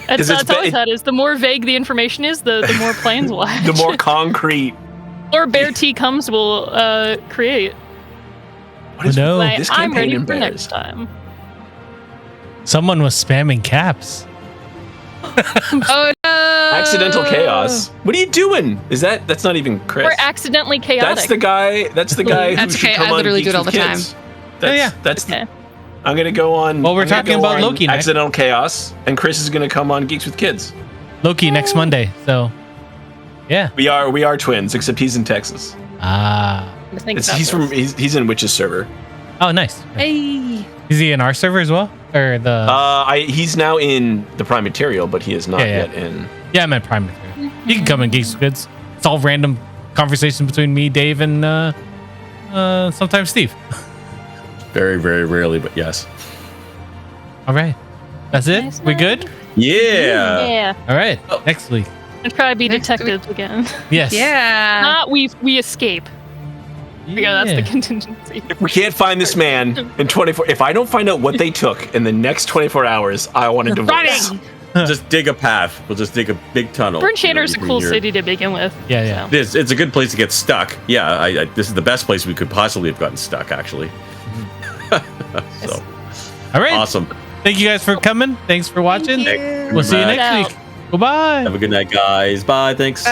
D: That's
A: it's
D: always that is. The more vague the information is, the more plans we'll have.
A: The more concrete.
D: or Bear T comes will create.
A: What is
C: No.
D: Like,
A: this
D: I'm
A: campaign
D: ready
A: in
D: for
A: bears?
D: next time.
C: Someone was spamming caps.
B: Oh no!
A: Accidental chaos. What are you doing? That's not even Chris.
D: We're accidentally chaotic.
A: That's the guy. That's the guy who
B: That's
A: should
B: okay,
A: come
B: I
A: on
B: literally
A: Geeks
B: do it all
A: with
B: the
A: Kids. That's,
C: yeah.
A: That's.
D: Okay.
A: I'm gonna go on.
C: Well, we're
A: I'm gonna
C: talking
A: go
C: about
A: on
C: Loki next.
A: Accidental chaos, and Chris is gonna come on Geeks with Kids.
C: Loki next Monday. So, yeah.
A: We are twins, except he's in Texas.
C: Ah.
D: I think about
A: He's
D: this.
A: he's in Witch's server.
C: Oh, nice.
B: Hey.
C: Is he in our server as well, or the?
A: He's now in the Prime Material, but he is not
C: Yeah.
A: yet in.
C: Yeah, I'm at Prime Material. You can come in Geeks with Kids. It's all random conversation between me, Dave, and sometimes Steve.
E: Very, very rarely, but yes.
C: All right. That's it?
D: Nice,
C: We
D: nice.
C: good?
E: Yeah.
D: Yeah.
C: All right. Next week.
D: And try to be
B: Next
D: detectives again.
C: Yes.
B: Yeah.
D: Not we escape. Yeah, that's the contingency.
A: If we can't find this man in 24, if I don't find out what they took in the next 24 hours, I want to divorce.
D: Running!
E: Just dig a path. We'll just dig a big tunnel.
D: Bryn Shander is a
E: between
D: cool
E: here.
D: city to begin with.
C: Yeah.
D: So.
E: It's a good place to get stuck. Yeah, this is the best place we could possibly have gotten stuck, actually. So,
C: All right.
E: awesome.
C: Thank you guys for coming. Thanks for watching. We'll see you
E: Bye.
C: next week. Goodbye.
E: Have a good night, guys. Bye. Thanks.